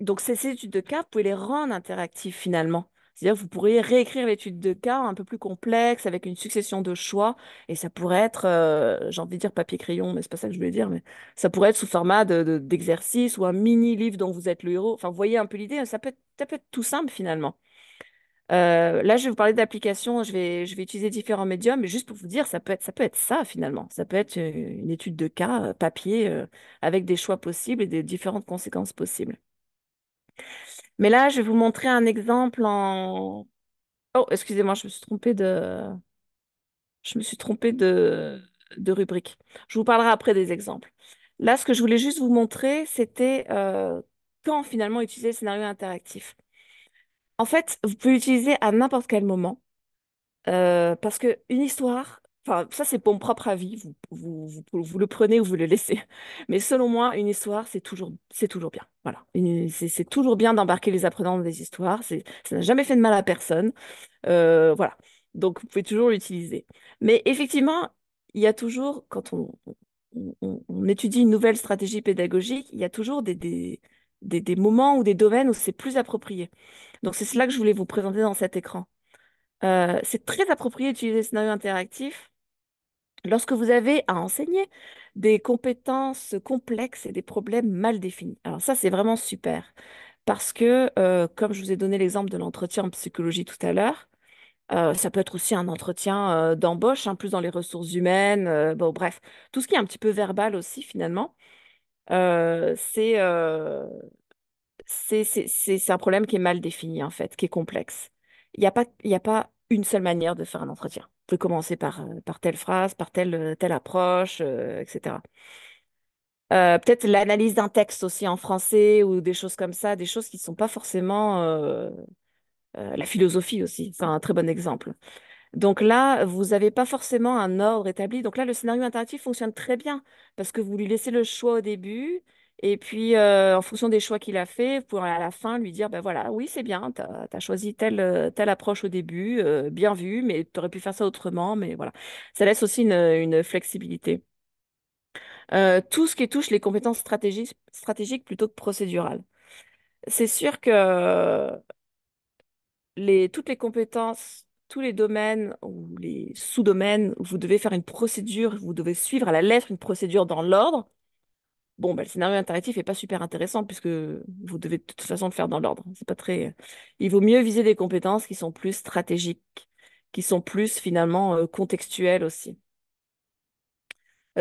donc, ces études de cas, vous pouvez les rendre interactives finalement. C'est-à-dire que vous pourriez réécrire l'étude de cas un peu plus complexe avec une succession de choix. Et ça pourrait être, j'ai envie de dire papier-crayon, mais c'est pas ça que je voulais dire, mais ça pourrait être sous format d'exercice ou un mini-livre dont vous êtes le héros. Enfin, vous voyez un peu l'idée, ça peut être tout simple finalement. Là, je vais vous parler d'applications, je vais utiliser différents médiums, mais juste pour vous dire, ça peut être ça finalement. Ça peut être une étude de cas, papier, avec des choix possibles et des différentes conséquences possibles. Mais là, je vais vous montrer un exemple en... Oh, excusez-moi, je me suis trompée de rubrique. Je vous parlerai après des exemples. Là, ce que je voulais juste vous montrer, c'était quand finalement utiliser le scénario interactif. En fait, vous pouvez l'utiliser à n'importe quel moment. Parce que une histoire, enfin, ça c'est pour mon propre avis, vous le prenez ou vous le laissez. Mais selon moi, une histoire, c'est toujours bien. Voilà. C'est toujours bien d'embarquer les apprenants dans des histoires. Ça n'a jamais fait de mal à personne. Voilà. Donc, vous pouvez toujours l'utiliser. Mais effectivement, il y a toujours, quand on étudie une nouvelle stratégie pédagogique, il y a toujours des moments ou des domaines où c'est plus approprié. Donc, c'est cela que je voulais vous présenter dans cet écran. C'est très approprié d'utiliser le scénario interactif lorsque vous avez à enseigner des compétences complexes et des problèmes mal définis. Alors ça, c'est vraiment super parce que, comme je vous ai donné l'exemple de l'entretien en psychologie tout à l'heure, ça peut être aussi un entretien d'embauche, hein, plus dans les ressources humaines, bon, bref, tout ce qui est un petit peu verbal aussi finalement. euh, c'est euh, c'est un problème qui est mal défini, en fait, qui est complexe. Il y a pas une seule manière de faire un entretien. Vous pouvez commencer par telle phrase, par telle approche, etc. Peut-être l'analyse d'un texte aussi en français ou des choses comme ça, des choses qui ne sont pas forcément la philosophie aussi. C'est un très bon exemple. Donc là, vous n'avez pas forcément un ordre établi. Donc là, le scénario interactif fonctionne très bien parce que vous lui laissez le choix au début et puis en fonction des choix qu'il a fait, vous pouvez à la fin lui dire, ben voilà, oui, c'est bien, tu as, choisi telle approche au début, bien vu, mais tu aurais pu faire ça autrement, mais voilà. Ça laisse aussi une flexibilité. Tout ce qui touche les compétences stratégiques plutôt que procédurales. C'est sûr que toutes les compétences, tous les domaines ou les sous-domaines où vous devez faire une procédure, vous devez suivre à la lettre une procédure dans l'ordre. Bon, ben, le scénario interactif n'est pas super intéressant puisque vous devez de toute façon le faire dans l'ordre. C'est pas très... Il vaut mieux viser des compétences qui sont plus stratégiques, qui sont plus finalement contextuelles aussi.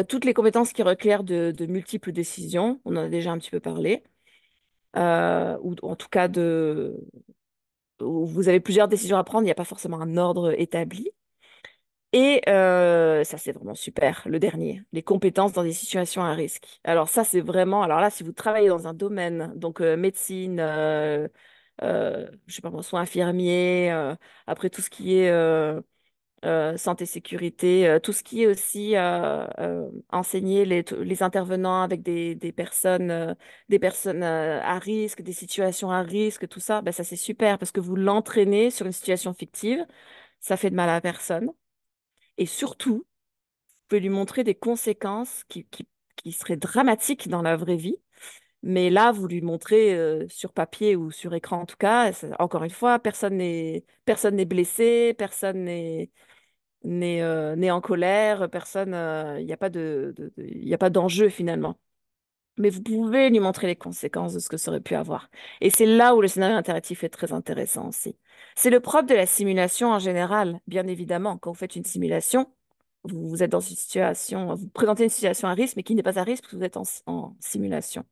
Toutes les compétences qui requièrent de multiples décisions, on en a déjà un petit peu parlé, ou en tout cas où vous avez plusieurs décisions à prendre, il n'y a pas forcément un ordre établi. Et ça, c'est vraiment super, le dernier, les compétences dans des situations à risque. Alors ça, c'est vraiment, alors là, si vous travaillez dans un domaine, donc médecine, je sais pas moi, soins infirmiers, après tout ce qui est santé, sécurité, tout ce qui est aussi enseigner les intervenants avec des personnes à risque, des situations à risque, tout ça, ben ça c'est super parce que vous l'entraînez sur une situation fictive, ça fait de mal à personne. Et surtout, vous pouvez lui montrer des conséquences qui seraient dramatiques dans la vraie vie. Mais là, vous lui montrez sur papier ou sur écran en tout cas, encore une fois, personne n'est blessé, personne n'est en colère, personne, il n'y a pas il y a pas d'enjeu finalement. Mais vous pouvez lui montrer les conséquences de ce que ça aurait pu avoir. Et c'est là où le scénario interactif est très intéressant aussi. C'est le propre de la simulation en général, bien évidemment. Quand vous faites une simulation, vous êtes dans une situation, vous présentez une situation à risque, mais qui n'est pas à risque parce que vous êtes en simulation.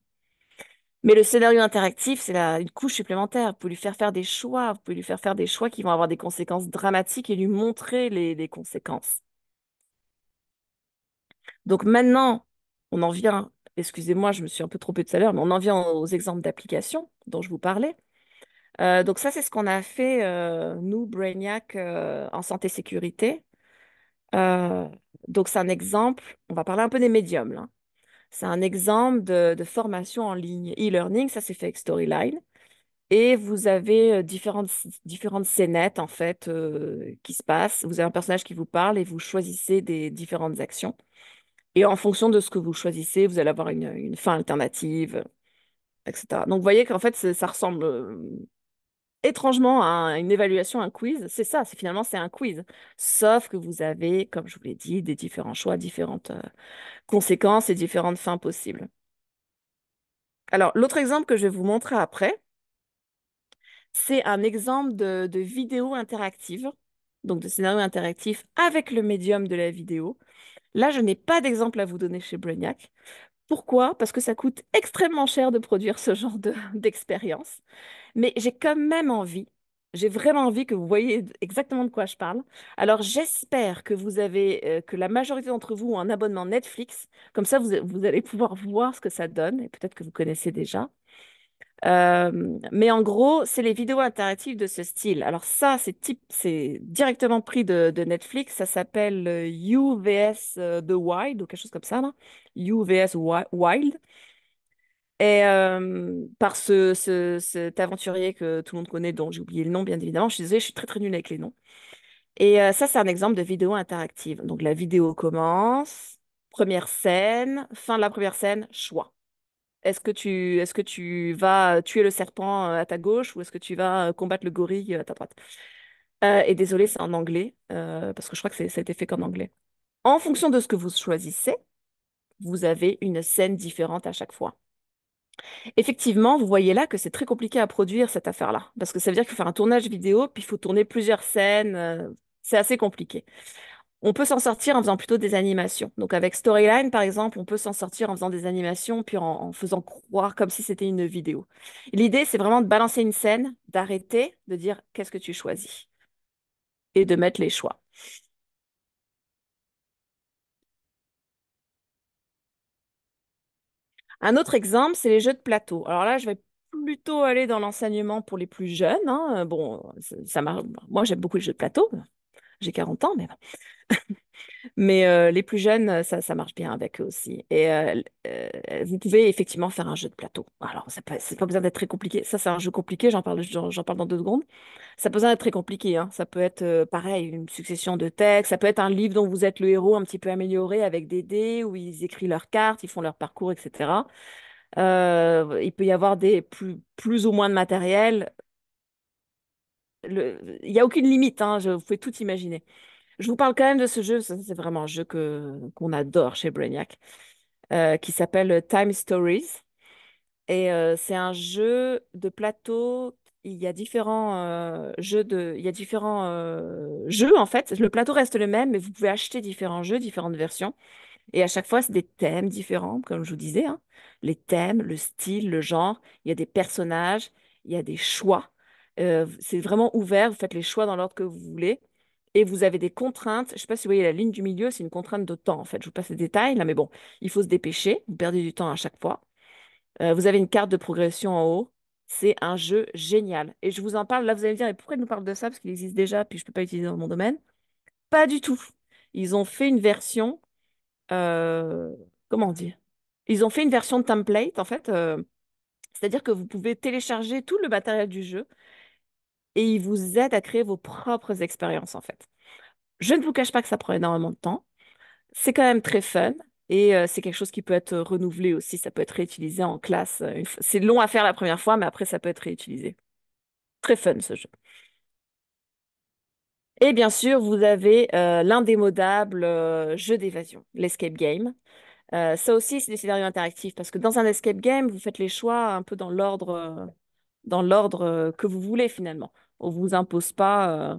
Mais le scénario interactif, c'est une couche supplémentaire. Vous pouvez lui faire faire des choix. Vous pouvez lui faire faire des choix qui vont avoir des conséquences dramatiques et lui montrer les conséquences. Donc maintenant, on en vient, excusez-moi, je me suis un peu trompée tout à l'heure, mais on en vient aux exemples d'applications dont je vous parlais. Donc ça, c'est ce qu'on a fait, nous, Brainiac, en santé sécurité. Euh, donc c'est un exemple, on va parler un peu des médiums, là. C'est un exemple de formation en ligne, e-learning, ça c'est fait avec Storyline. Et vous avez différentes scénettes, en fait, qui se passent. Vous avez un personnage qui vous parle et vous choisissez des différentes actions. Et en fonction de ce que vous choisissez, vous allez avoir une fin alternative, etc. Donc, vous voyez qu'en fait, ça ressemble étrangement à une évaluation, un quiz. C'est ça, finalement, c'est un quiz. Sauf que vous avez, comme je vous l'ai dit, des différents choix, différentes conséquences et différentes fins possibles. Alors, l'autre exemple que je vais vous montrer après, c'est un exemple de vidéo interactive, donc de scénario interactif avec le médium de la vidéo. Là, je n'ai pas d'exemple à vous donner chez Brainiac. Pourquoi? Parce que ça coûte extrêmement cher de produire ce genre d'expérience. Mais j'ai quand même envie, j'ai vraiment envie que vous voyez exactement de quoi je parle. Alors j'espère que que la majorité d'entre vous ont un abonnement Netflix. Comme ça, vous allez pouvoir voir ce que ça donne. Et peut-être que vous connaissez déjà. Mais en gros, c'est les vidéos interactives de ce style. Alors ça, c'est directement pris de Netflix. Ça s'appelle You vs The Wild ou quelque chose comme ça, là. You vs Wild. Et par cet aventurier que tout le monde connaît, dont j'ai oublié le nom, bien évidemment. Je suis désolée, je suis très très nulle avec les noms. Et ça, c'est un exemple de vidéo interactive. Donc la vidéo commence, première scène, fin de la première scène, choix. Est-ce que tu vas tuer le serpent à ta gauche ou est-ce que tu vas combattre le gorille à ta droite? Et désolé, c'est en anglais, parce que je crois que ça a été fait qu'en anglais. En fonction de ce que vous choisissez, vous avez une scène différente à chaque fois. Effectivement, vous voyez là que c'est très compliqué à produire cette affaire-là, parce que ça veut dire qu'il faut faire un tournage vidéo, puis il faut tourner plusieurs scènes. C'est assez compliqué. On peut s'en sortir en faisant plutôt des animations. Donc avec Storyline, par exemple, on peut s'en sortir en faisant des animations, puis en faisant croire comme si c'était une vidéo. L'idée, c'est vraiment de balancer une scène, d'arrêter, de dire qu'est-ce que tu choisis et de mettre les choix. Un autre exemple, c'est les jeux de plateau. Alors là, je vais plutôt aller dans l'enseignement pour les plus jeunes, hein. Bon, moi, j'aime beaucoup les jeux de plateau. J'ai 40 ans, mais Mais les plus jeunes, ça marche bien avec eux aussi. Et vous pouvez effectivement faire un jeu de plateau. Alors, c'est pas besoin d'être très compliqué. Ça, c'est un jeu compliqué, j'en parle dans 2 secondes. Ça peut besoin d'être très compliqué, hein. Ça peut être, pareil, une succession de textes. Ça peut être un livre dont vous êtes le héros un petit peu amélioré avec des dés, où ils écrivent leurs cartes, ils font leur parcours, etc. Il peut y avoir plus ou moins de matériel. Il n'y a aucune limite, hein. Vous pouvez tout imaginer. Je vous parle quand même de ce jeu, ça, c'est vraiment un jeu qu'on adore chez Brainiac, qui s'appelle Time Stories. Et c'est un jeu de plateau. Il y a différents il y a différents jeux en fait. Le plateau reste le même, mais vous pouvez acheter différents jeux, différentes versions. Et à chaque fois, c'est des thèmes différents, comme je vous disais, hein. Les thèmes, le style, le genre. Il y a des personnages, il y a des choix. C'est vraiment ouvert. Vous faites les choix dans l'ordre que vous voulez. Et vous avez des contraintes. Je ne sais pas si vous voyez la ligne du milieu, c'est une contrainte de temps, en fait. Je vous passe les détails, là, mais bon, il faut se dépêcher. Vous perdez du temps à chaque fois. Vous avez une carte de progression en haut. C'est un jeu génial. Et je vous en parle. Là, vous allez me dire, et pourquoi il nous parle de ça? Parce qu'il existe déjà, puis je ne peux pas l'utiliser dans mon domaine. Pas du tout. Ils ont fait une version, euh, comment dire? Ils ont fait une version de template, en fait. C'est-à-dire que vous pouvez télécharger tout le matériel du jeu et ils vous aident à créer vos propres expériences, en fait. Je ne vous cache pas que ça prend énormément de temps. C'est quand même très fun et c'est quelque chose qui peut être renouvelé aussi. Ça peut être réutilisé en classe. C'est long à faire la première fois, mais après, ça peut être réutilisé. Très fun, ce jeu. Et bien sûr, vous avez l'indémodable jeu d'évasion, l'escape game. Ça aussi, c'est des scénarios interactifs parce que dans un escape game, vous faites les choix un peu dans l'ordre que vous voulez finalement. On vous impose pas.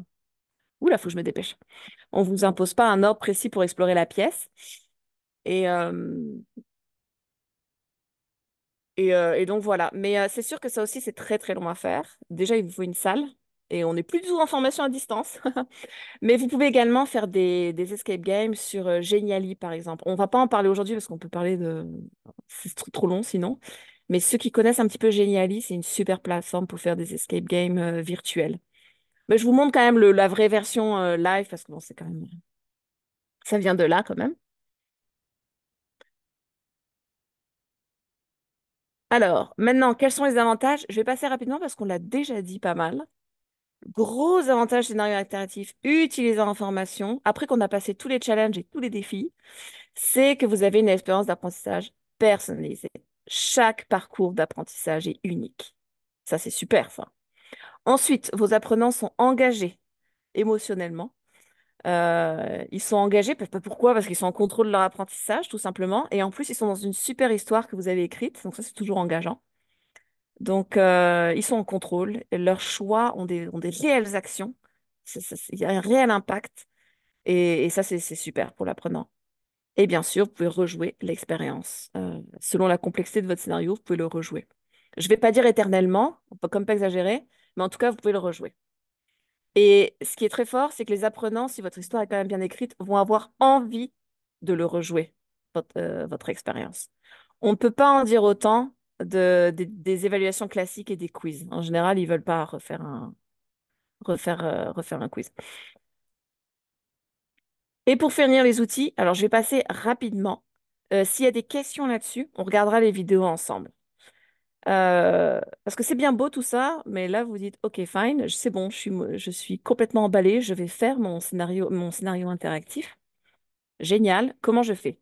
Oula, faut que je me dépêche. On vous impose pas un ordre précis pour explorer la pièce. Et, et donc voilà. Mais c'est sûr que ça aussi, c'est très très long à faire. Déjà, il vous faut une salle et on n'est plus du tout en formation à distance. Mais vous pouvez également faire des escape games sur Geniali, par exemple. On va pas en parler aujourd'hui parce qu'on peut parler de... C'est trop long sinon. Mais ceux qui connaissent un petit peu Geniali, c'est une super plateforme pour faire des escape games virtuels. Mais je vous montre quand même la vraie version live parce que bon, c'est quand même... Ça vient de là quand même. Alors, maintenant, quels sont les avantages? Je vais passer rapidement parce qu'on l'a déjà dit pas mal. Gros avantage scénario interactif, utilisant l'information, après qu'on a passé tous les challenges et tous les défis, c'est que vous avez une expérience d'apprentissage personnalisée. Chaque parcours d'apprentissage est unique. Ça, c'est super, ça. Ensuite, vos apprenants sont engagés émotionnellement. Ils sont engagés, pourquoi? Parce qu'ils sont en contrôle de leur apprentissage, tout simplement. Et en plus, ils sont dans une super histoire que vous avez écrite. Donc ça, c'est toujours engageant. Donc, ils sont en contrôle. Et leurs choix ont des réelles actions. Il y a un réel impact. Et ça, c'est super pour l'apprenant. Et bien sûr, vous pouvez rejouer l'expérience. Selon la complexité de votre scénario, vous pouvez le rejouer. Je ne vais pas dire éternellement, on peut comme pas exagérer, mais en tout cas, vous pouvez le rejouer. Et ce qui est très fort, c'est que les apprenants, si votre histoire est quand même bien écrite, vont avoir envie de le rejouer, votre expérience. On ne peut pas en dire autant des évaluations classiques et des quiz. En général, ils ne veulent pas refaire un quiz. Et pour finir les outils, alors je vais passer rapidement. S'il y a des questions là-dessus, on regardera les vidéos ensemble. Parce que c'est bien beau tout ça, mais là vous dites, ok, fine, c'est bon, je suis complètement emballée, je vais faire mon scénario interactif. Génial, comment je fais?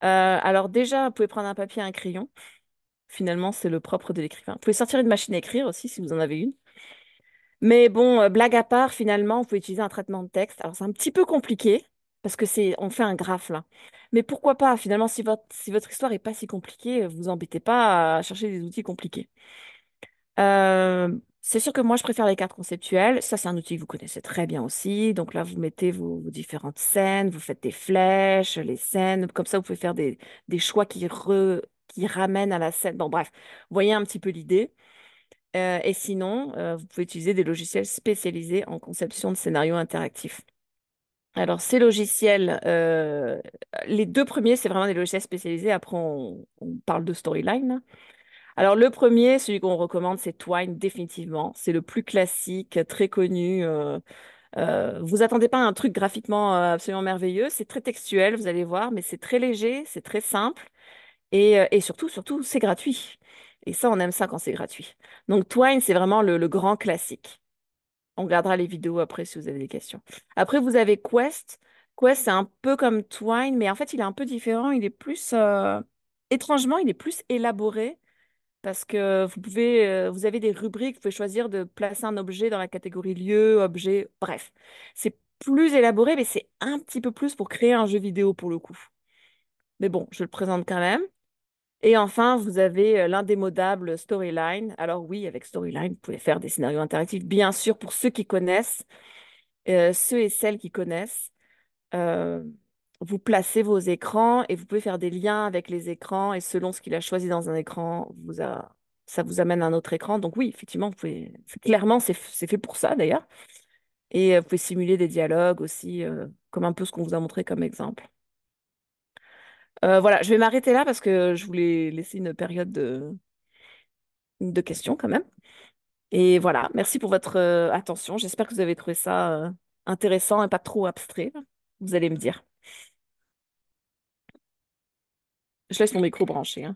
Alors déjà, vous pouvez prendre un papier et un crayon. Finalement, c'est le propre de l'écrivain. Vous pouvez sortir une machine à écrire aussi si vous en avez une. Mais bon, blague à part, finalement, vous pouvez utiliser un traitement de texte. Alors, c'est un petit peu compliqué parce que on fait un graphe là. Mais pourquoi pas? Finalement, si votre histoire est pas si compliquée, vous embêtez pas à chercher des outils compliqués. C'est sûr que moi, je préfère les cartes conceptuelles. Ça, c'est un outil que vous connaissez très bien aussi. Donc là, vous mettez vos différentes scènes, vous faites des flèches, les scènes. Comme ça, vous pouvez faire des choix qui ramènent à la scène. Bon, bref, vous voyez un petit peu l'idée. Et sinon, vous pouvez utiliser des logiciels spécialisés en conception de scénarios interactifs. Alors, ces logiciels, les deux premiers, c'est vraiment des logiciels spécialisés. Après, on parle de storyline. Alors, le premier, celui qu'on recommande, c'est Twine, définitivement. C'est le plus classique, très connu. Vous attendez pas à un truc graphiquement absolument merveilleux. C'est très textuel, vous allez voir, mais c'est très léger, c'est très simple. Et surtout, c'est gratuit. Et ça, on aime ça quand c'est gratuit. Donc, Twine, c'est vraiment le grand classique. On regardera les vidéos après si vous avez des questions. Après, vous avez Quest. Quest, c'est un peu comme Twine, mais en fait, il est un peu différent. Il est plus, étrangement, il est plus élaboré parce que vous avez des rubriques. Vous pouvez choisir de placer un objet dans la catégorie lieu, objet, bref. C'est plus élaboré, mais c'est un petit peu plus pour créer un jeu vidéo pour le coup. Mais bon, je le présente quand même. Et enfin, vous avez l'indémodable Storyline. Alors oui, avec Storyline, vous pouvez faire des scénarios interactifs, bien sûr, pour ceux qui connaissent, ceux et celles qui connaissent. euh, vous placez vos écrans et vous pouvez faire des liens avec les écrans et selon ce qu'il a choisi dans un écran, ça vous amène à un autre écran. Donc oui, effectivement, clairement, c'est fait pour ça d'ailleurs. Et vous pouvez simuler des dialogues aussi, comme un peu ce qu'on vous a montré comme exemple. Voilà, je vais m'arrêter là parce que je voulais laisser une période de questions quand même. Et voilà, merci pour votre attention. J'espère que vous avez trouvé ça intéressant et pas trop abstrait. Vous allez me dire. Je laisse mon micro branché, hein.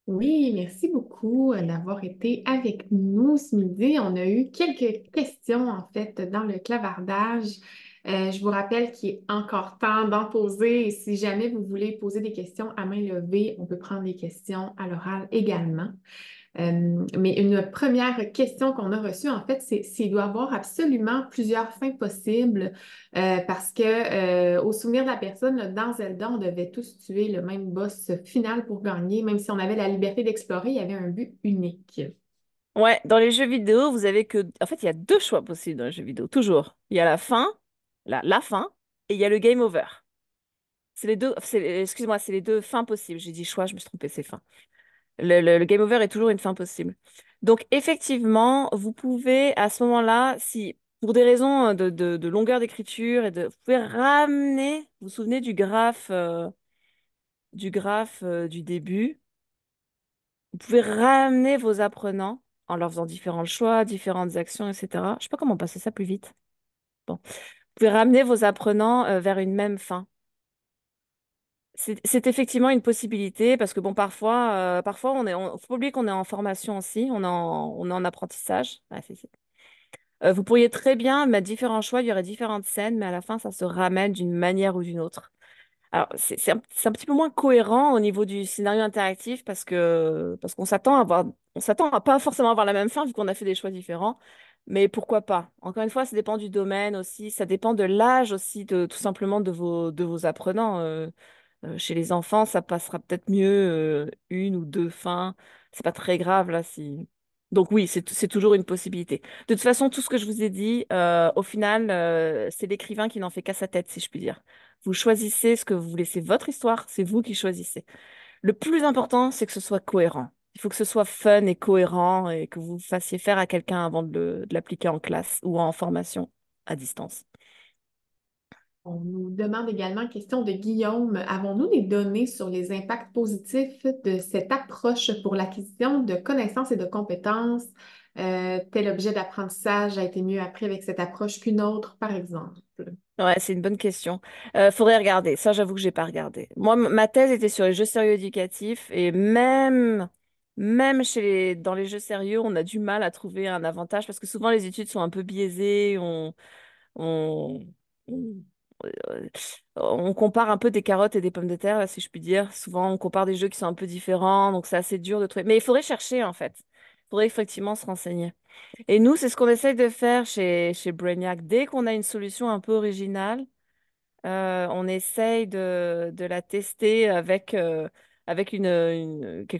Oui, merci beaucoup d'avoir été avec nous ce midi. On a eu quelques questions en fait dans le clavardage. Je vous rappelle qu'il est encore temps d'en poser et si jamais vous voulez poser des questions à main levée, on peut prendre des questions à l'oral également. Mais une première question qu'on a reçue, en fait, c'est s'il doit y avoir absolument plusieurs fins possibles parce que, au souvenir de la personne, là, dans Zelda, on devait tous tuer le même boss final pour gagner, même si on avait la liberté d'explorer, il y avait un but unique. Ouais, dans les jeux vidéo, vous avez que... En fait, il y a deux choix possibles dans les jeux vidéo, toujours. Il y a la fin, la fin, et il y a le game over. C'est les deux... Excuse-moi, c'est les deux fins possibles. J'ai dit choix, je me suis trompée, c'est fin. Le game over est toujours une fin possible. Donc, effectivement, vous pouvez, à ce moment-là, si, pour des raisons de longueur d'écriture, vous pouvez ramener, vous vous souvenez du graphe du début, vous pouvez ramener vos apprenants en leur faisant différents choix, différentes actions, etc. Je sais pas comment passer ça plus vite. Bon. Vous pouvez ramener vos apprenants vers une même fin. C'est effectivement une possibilité parce que bon, parfois faut pas oublier qu'on est en formation aussi, on est en apprentissage. Ouais, vous pourriez très bien mettre différents choix, il y aurait différentes scènes, mais à la fin, ça se ramène d'une manière ou d'une autre. Alors, c'est un petit peu moins cohérent au niveau du scénario interactif parce qu'on s'attend à pas forcément avoir la même fin vu qu'on a fait des choix différents. Mais pourquoi pas? Encore une fois, ça dépend du domaine aussi, ça dépend de l'âge aussi, tout simplement de vos apprenants. Chez les enfants, ça passera peut-être mieux une ou deux fins. C'est pas très grave là si. Donc oui, c'est toujours une possibilité. De toute façon, tout ce que je vous ai dit, au final, c'est l'écrivain qui n'en fait qu'à sa tête, si je puis dire. Vous choisissez ce que vous voulez, c'est votre histoire, c'est vous qui choisissez. Le plus important, c'est que ce soit cohérent. Il faut que ce soit fun et cohérent et que vous fassiez faire à quelqu'un avant de l'appliquer en classe ou en formation à distance. On nous demande également, question de Guillaume, avons-nous des données sur les impacts positifs de cette approche pour l'acquisition de connaissances et de compétences? Tel objet d'apprentissage a été mieux appris avec cette approche qu'une autre, par exemple. Ouais, c'est une bonne question. Faudrait regarder. Ça, j'avoue que j'ai pas regardé. Moi, ma thèse était sur les jeux sérieux éducatifs et même dans les jeux sérieux, on a du mal à trouver un avantage parce que souvent les études sont un peu biaisées. On, on, on compare un peu des carottes et des pommes de terre, là, si je puis dire. Souvent, on compare des jeux qui sont un peu différents, donc c'est assez dur de trouver. Mais il faudrait chercher, en fait. Il faudrait effectivement se renseigner. Et nous, c'est ce qu'on essaye de faire chez Brainiac. Dès qu'on a une solution un peu originale, on essaye de la tester avec quelque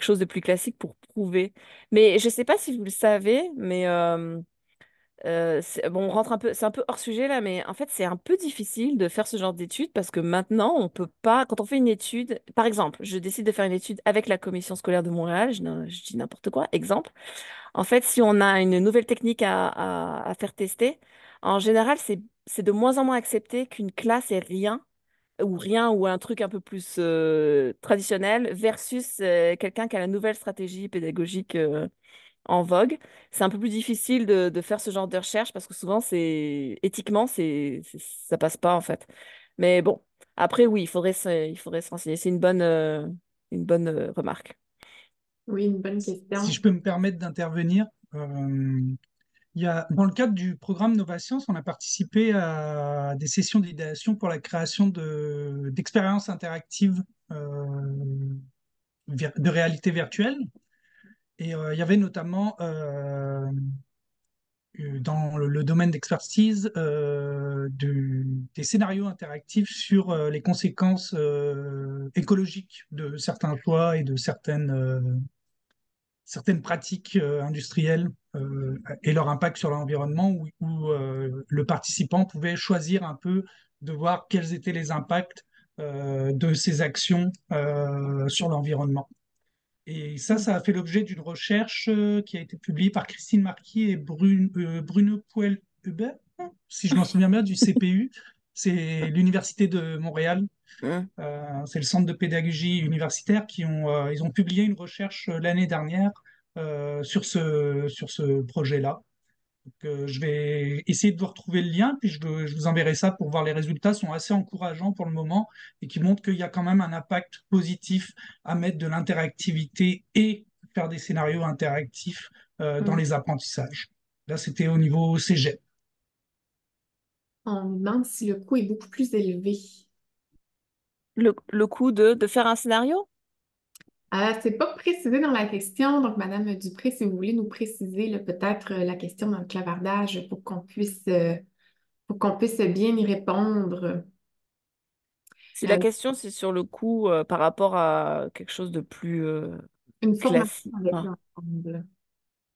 chose de plus classique pour prouver. Mais je ne sais pas si vous le savez, mais bon, on rentre un peu, c'est un peu hors sujet là, mais en fait, c'est un peu difficile de faire ce genre d'études parce que maintenant, on peut pas, quand on fait une étude, par exemple, je décide de faire une étude avec la commission scolaire de Montréal, je dis n'importe quoi, exemple. En fait, si on a une nouvelle technique à faire tester, en général, c'est de moins en moins accepté qu'une classe ait rien ou un truc un peu plus traditionnel versus quelqu'un qui a la nouvelle stratégie pédagogique en vogue. C'est un peu plus difficile de faire ce genre de recherche parce que souvent, éthiquement, ça passe pas en fait. Mais bon, après, oui, il faudrait se renseigner. C'est une bonne remarque. Oui, une bonne Si question. je peux me permettre d'intervenir, euh, dans le cadre du programme Nova Science, on a participé à des sessions d'idéation pour la création d'expériences interactives de réalité virtuelle. Et il y avait notamment dans le domaine d'expertise des scénarios interactifs sur les conséquences écologiques de certains choix et de certaines pratiques industrielles et leur impact sur l'environnement, où le participant pouvait choisir un peu de voir quels étaient les impacts de ces actions sur l'environnement. Et ça a fait l'objet d'une recherche qui a été publiée par Christine Marquis et Bruno Puel-Hubert, si je m'en souviens bien, du CPU. C'est l'Université de Montréal, Hum. c'est le Centre de pédagogie universitaire ils ont publié une recherche l'année dernière sur ce projet-là. Je vais essayer de vous retrouver le lien, puis je vous enverrai ça pour voir les résultats sont assez encourageants pour le moment et qui montrent qu'il y a quand même un impact positif à mettre de l'interactivité et faire des scénarios interactifs dans Hmm. les apprentissages. Là, c'était au niveau cégep. On nous demande si le coût est beaucoup plus élevé. Le coût de faire un scénario? C'est pas précisé dans la question, donc Madame Dupré, si vous voulez nous préciser là, peut-être la question dans le clavardage pour qu'on puisse bien y répondre. Si la Euh, question c'est sur le coût par rapport à quelque chose de plus une formation classique. avec Ah. l'ensemble.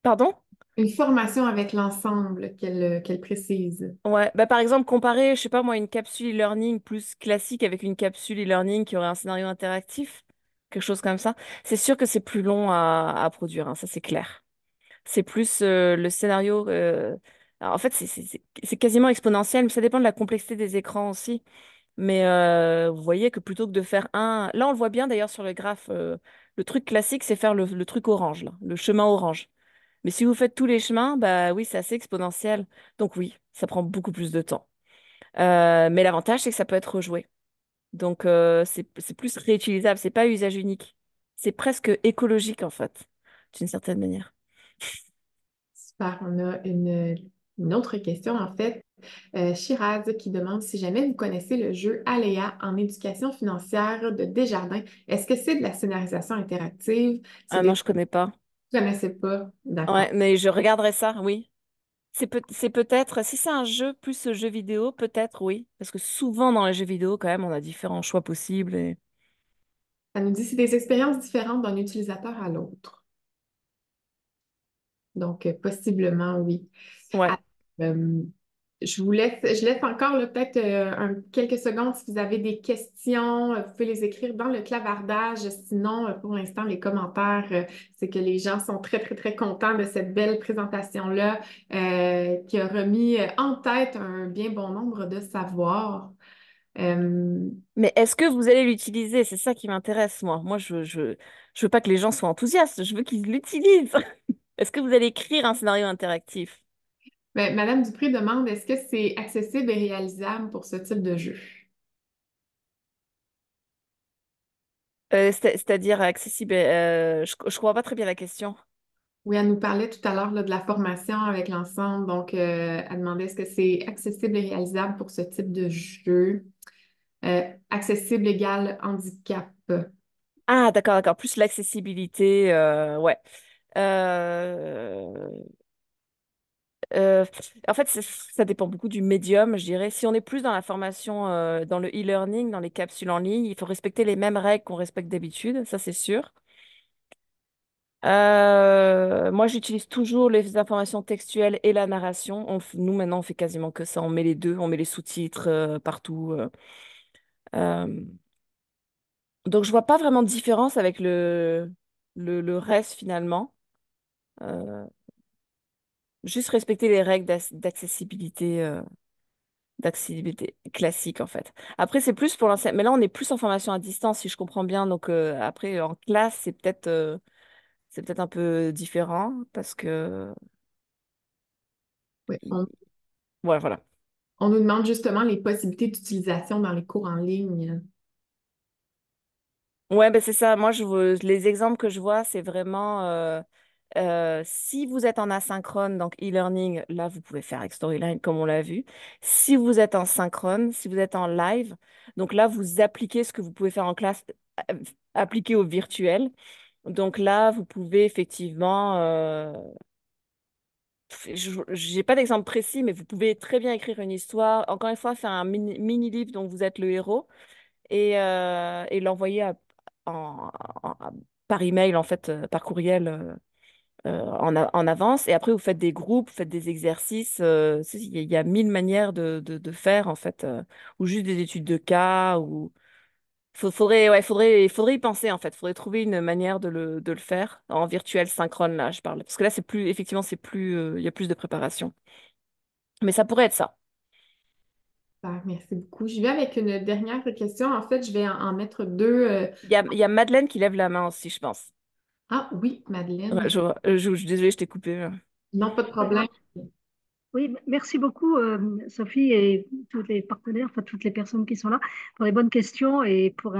Pardon? Une formation avec l'ensemble qu'elle précise. Ouais, bah par exemple, comparer, je sais pas moi, une capsule e-learning plus classique avec une capsule e-learning qui aurait un scénario interactif, quelque chose comme ça, c'est sûr que c'est plus long à produire, hein, ça c'est clair. C'est plus le scénario. Alors, en fait, c'est quasiment exponentiel, mais ça dépend de la complexité des écrans aussi. Mais vous voyez que plutôt que de faire un. Là, on le voit bien d'ailleurs sur le graphe. Le truc classique, c'est faire le truc orange, là, le chemin orange. Mais si vous faites tous les chemins, bah oui, c'est assez exponentiel. Donc oui, ça prend beaucoup plus de temps. Mais l'avantage, c'est que ça peut être rejoué. Donc c'est plus réutilisable, c'est pas usage unique. C'est presque écologique en fait, d'une certaine manière. Super. On a une autre question, en fait. Shiraz qui demande si jamais vous connaissez le jeu Aléa en éducation financière de Desjardins, est-ce que c'est de la scénarisation interactive? C'est Ah non, des... je connais pas. Je ne connaissais pas. Ouais, D'accord. mais je regarderai ça, oui. C'est peut-être, si c'est un jeu plus ce jeu vidéo, peut-être oui. Parce que souvent dans les jeux vidéo, quand même, on a différents choix possibles. Ça nous dit c'est des expériences différentes d'un utilisateur à l'autre. Donc, possiblement, oui. Ouais. Ah, euh, je laisse encore là, peut-être quelques secondes si vous avez des questions. Vous pouvez les écrire dans le clavardage. Sinon, pour l'instant, les commentaires, c'est que les gens sont très, très, très contents de cette belle présentation-là qui a remis en tête un bien bon nombre de savoirs. Euh, Mais est-ce que vous allez l'utiliser? C'est ça qui m'intéresse, moi. Moi, je veux pas que les gens soient enthousiastes, je veux qu'ils l'utilisent. Est-ce que vous allez écrire un scénario interactif? ben, Madame Dupré demande, est-ce que c'est accessible et réalisable pour ce type de jeu? C'est-à-dire accessible. Je crois pas très bien la question. Oui, elle nous parlait tout à l'heure là, de la formation avec l'ensemble. Donc, elle demandait est-ce que c'est accessible et réalisable pour ce type de jeu? Accessible égale handicap. Ah, d'accord, d'accord. Plus l'accessibilité, ouais. Euh, euh, En fait, ça dépend beaucoup du médium, je dirais. Si on est plus dans la formation, dans le e-learning, dans les capsules en ligne, il faut respecter les mêmes règles qu'on respecte d'habitude, ça c'est sûr. Moi, j'utilise toujours les informations textuelles et la narration. Nous, maintenant, on fait quasiment que ça. On met les deux, on met les sous-titres partout. Euh. Donc, je vois pas vraiment de différence avec le reste, finalement. Euh, Juste respecter les règles d'accessibilité classique, en fait. Après, c'est plus pour l'enseignement. Mais là, on est plus en formation à distance, si je comprends bien. Donc, après, en classe, c'est peut-être un peu différent parce que... Oui, il- Voilà, voilà. on nous demande justement les possibilités d'utilisation dans les cours en ligne. Ouais, ben c'est ça. Moi, les exemples que je vois, c'est vraiment si vous êtes en asynchrone, donc e-learning, là, vous pouvez faire avec Storyline comme on l'a vu. Si vous êtes en synchrone, si vous êtes en live, donc là, vous appliquez ce que vous pouvez faire en classe, euh, appliqué au virtuel. Donc là, vous pouvez effectivement, j'ai pas d'exemple précis, mais vous pouvez très bien écrire une histoire. Encore une fois, faire un mini-livre dont vous êtes le héros et l'envoyer par email, en fait, par courriel en avance. Et après, vous faites des groupes, vous faites des exercices. Il y a mille manières de faire, en fait, ou juste des études de cas. Faudrait y penser, en fait. Faudrait trouver une manière de le faire en virtuel synchrone, là, je parle. Parce que là, effectivement, il y a plus de préparation. Mais ça pourrait être ça. Super, merci beaucoup. Je vais avec une dernière question. En fait, je vais en mettre deux. Il y a Madeleine qui lève la main aussi, je pense. Ah oui, Ouais, Madeleine. je suis désolée, je t'ai coupé. Non, pas de problème. Oui, merci beaucoup, Sophie, et tous les partenaires, enfin toutes les personnes qui sont là, pour les bonnes questions et pour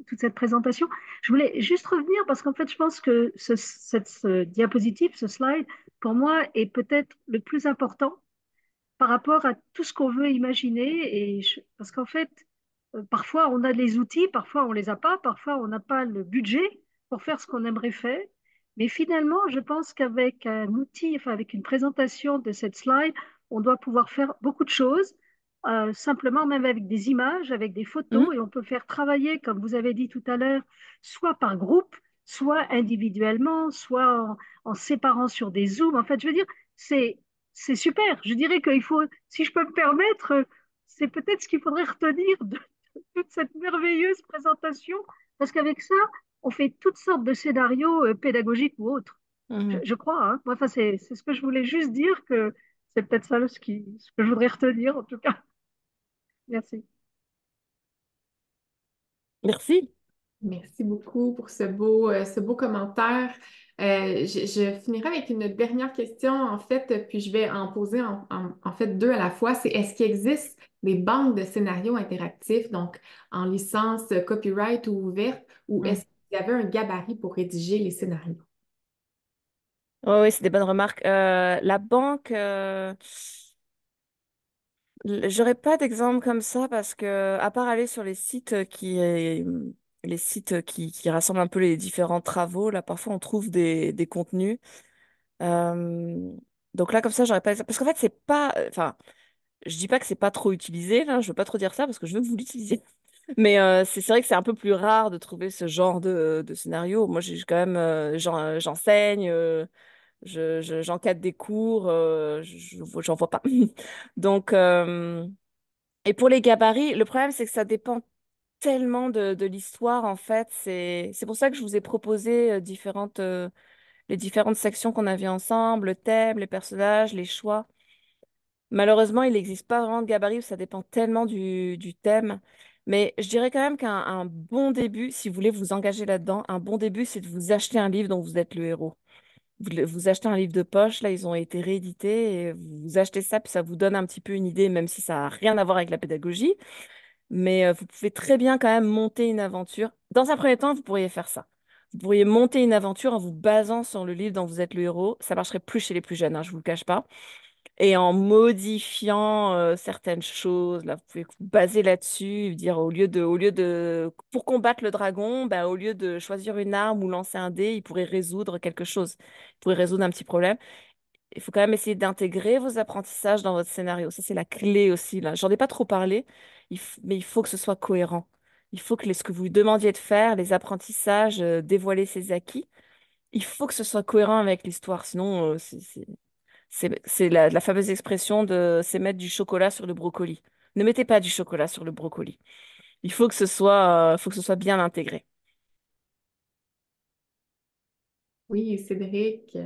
toute cette présentation. Je voulais juste revenir parce qu'en fait, je pense que ce diapositive, ce slide, pour moi, est peut-être le plus important par rapport à tout ce qu'on veut imaginer. Parce qu'en fait, parfois on a les outils, parfois on les a pas, parfois on n'a pas le budget pour faire ce qu'on aimerait faire. Mais finalement, je pense qu'avec un outil, enfin avec une présentation de cette slide, on doit pouvoir faire beaucoup de choses, simplement même avec des images, avec des Mhm. photos, et on peut faire travailler, comme vous avez dit tout à l'heure, soit par groupe, soit individuellement, soit en séparant sur des zooms. En fait, je veux dire, c'est c'est super. Je dirais qu'il faut, si je peux me permettre, c'est peut-être ce qu'il faudrait retenir de toute cette merveilleuse présentation, parce qu'avec ça, on fait toutes sortes de scénarios pédagogiques ou autres. Mhm. Je crois, hein. Moi, enfin, c'est ce que je voulais juste dire, que c'est peut-être ça ce que je voudrais retenir, en tout cas. Merci. Merci. Merci beaucoup pour ce beau commentaire. Je finirai avec une dernière question, en fait, puis je vais en poser en fait deux à la fois. C'est est-ce qu'il existe des banques de scénarios interactifs, donc en licence copyright ou ouverte, ou Mhm. est-ce qu'il y avait un gabarit pour rédiger les scénarios? Oui, oui, c'est des bonnes remarques. La banque, j'aurais pas d'exemple comme ça parce que, à part aller sur les sites qui rassemblent un peu les différents travaux, là, parfois on trouve des contenus. Euh, donc là, comme ça, j'aurais pas d'exemple. Parce qu'en fait, c'est pas, enfin, je dis pas que c'est pas trop utilisé, là, je veux pas trop dire ça parce que je veux que vous l'utilisiez. Mais c'est vrai que c'est un peu plus rare de trouver ce genre de scénario. Moi, j'ai quand même, j'enseigne. J'encadre des cours, j'en vois pas. Donc, et pour les gabarits, le problème, c'est que ça dépend tellement de l'histoire, en fait. C'est pour ça que je vous ai proposé les différentes sections qu'on avait ensemble, le thème, les personnages, les choix. Malheureusement, il n'existe pas vraiment de gabarit, ça dépend tellement du thème. Mais je dirais quand même qu'un bon début, si vous voulez vous engager là-dedans, un bon début, c'est de vous acheter un livre dont vous êtes le héros. Vous achetez un livre de poche, là, ils ont été réédités, et vous achetez ça, puis ça vous donne un petit peu une idée, même si ça n'a rien à voir avec la pédagogie. Mais vous pouvez très bien quand même monter une aventure. Dans un premier temps, vous pourriez faire ça. Vous pourriez monter une aventure en vous basant sur le livre dont vous êtes le héros. Ça marcherait plus chez les plus jeunes, hein, je vous le cache pas. Et en modifiant certaines choses, là, vous pouvez vous baser là-dessus, dire pour combattre le dragon, bah, au lieu de choisir une arme ou lancer un dé, il pourrait résoudre quelque chose. Il pourrait résoudre un petit problème. Il faut quand même essayer d'intégrer vos apprentissages dans votre scénario. Ça, c'est la clé aussi, là. J'en ai pas trop parlé, mais il faut que ce soit cohérent. Il faut que ce que vous lui demandiez de faire, les apprentissages, dévoiler ses acquis, il faut que ce soit cohérent avec l'histoire. Sinon, c'est la fameuse expression de c'est mettre du chocolat sur le brocoli. Ne mettez pas du chocolat sur le brocoli. Il faut que ce soit bien intégré. Oui, Cédric.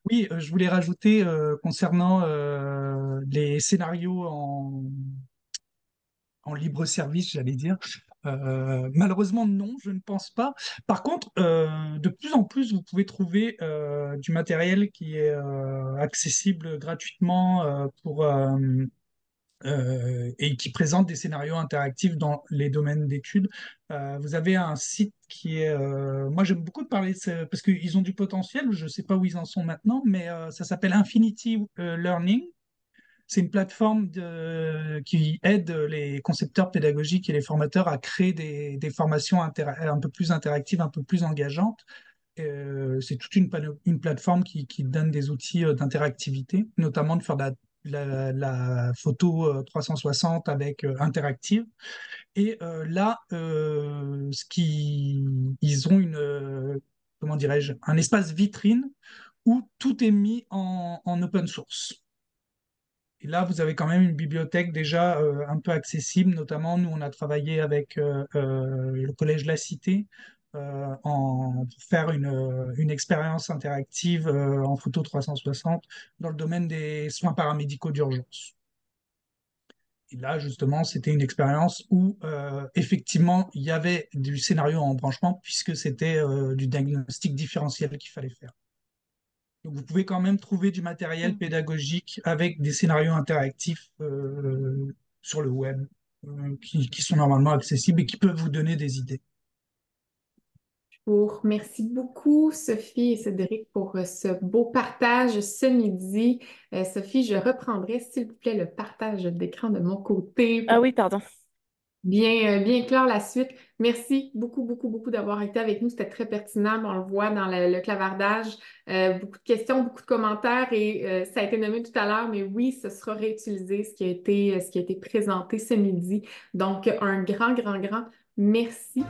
Oui, je voulais rajouter concernant les scénarios en libre service, j'allais dire. Malheureusement, non, je ne pense pas. Par contre, de plus en plus, vous pouvez trouver du matériel qui est accessible gratuitement et qui présente des scénarios interactifs dans les domaines d'études. Vous avez un site qui est... moi, j'aime beaucoup de parler de parce qu'ils ont du potentiel. Je ne sais pas où ils en sont maintenant, mais ça s'appelle Infinity Learning. C'est une plateforme qui aide les concepteurs pédagogiques et les formateurs à créer des formations un peu plus interactives, un peu plus engageantes. C'est toute une plateforme qui donne des outils d'interactivité, notamment de faire la photo 360 avec interactive. Et là, ils ont comment dirais-je, un espace vitrine où tout est mis en open source. Et là, vous avez quand même une bibliothèque déjà un peu accessible. Notamment, nous, on a travaillé avec le Collège La Cité pour faire une expérience interactive en photo 360 dans le domaine des soins paramédicaux d'urgence. Et là, justement, c'était une expérience où, effectivement, il y avait du scénario en branchement puisque c'était du diagnostic différentiel qu'il fallait faire. Donc, vous pouvez quand même trouver du matériel pédagogique avec des scénarios interactifs sur le web qui sont normalement accessibles et qui peuvent vous donner des idées. Merci beaucoup, Sophie et Cédric, pour ce beau partage ce midi. Sophie, je reprendrai, s'il vous plaît, le partage d'écran de mon côté Ah pour oui, pardon. bien clore la suite. Merci beaucoup, beaucoup, beaucoup d'avoir été avec nous. C'était très pertinent. On le voit dans le clavardage. Beaucoup de questions, beaucoup de commentaires et ça a été nommé tout à l'heure, mais oui, ce sera réutilisé, ce qui a été présenté ce midi. Donc, un grand, grand, grand merci.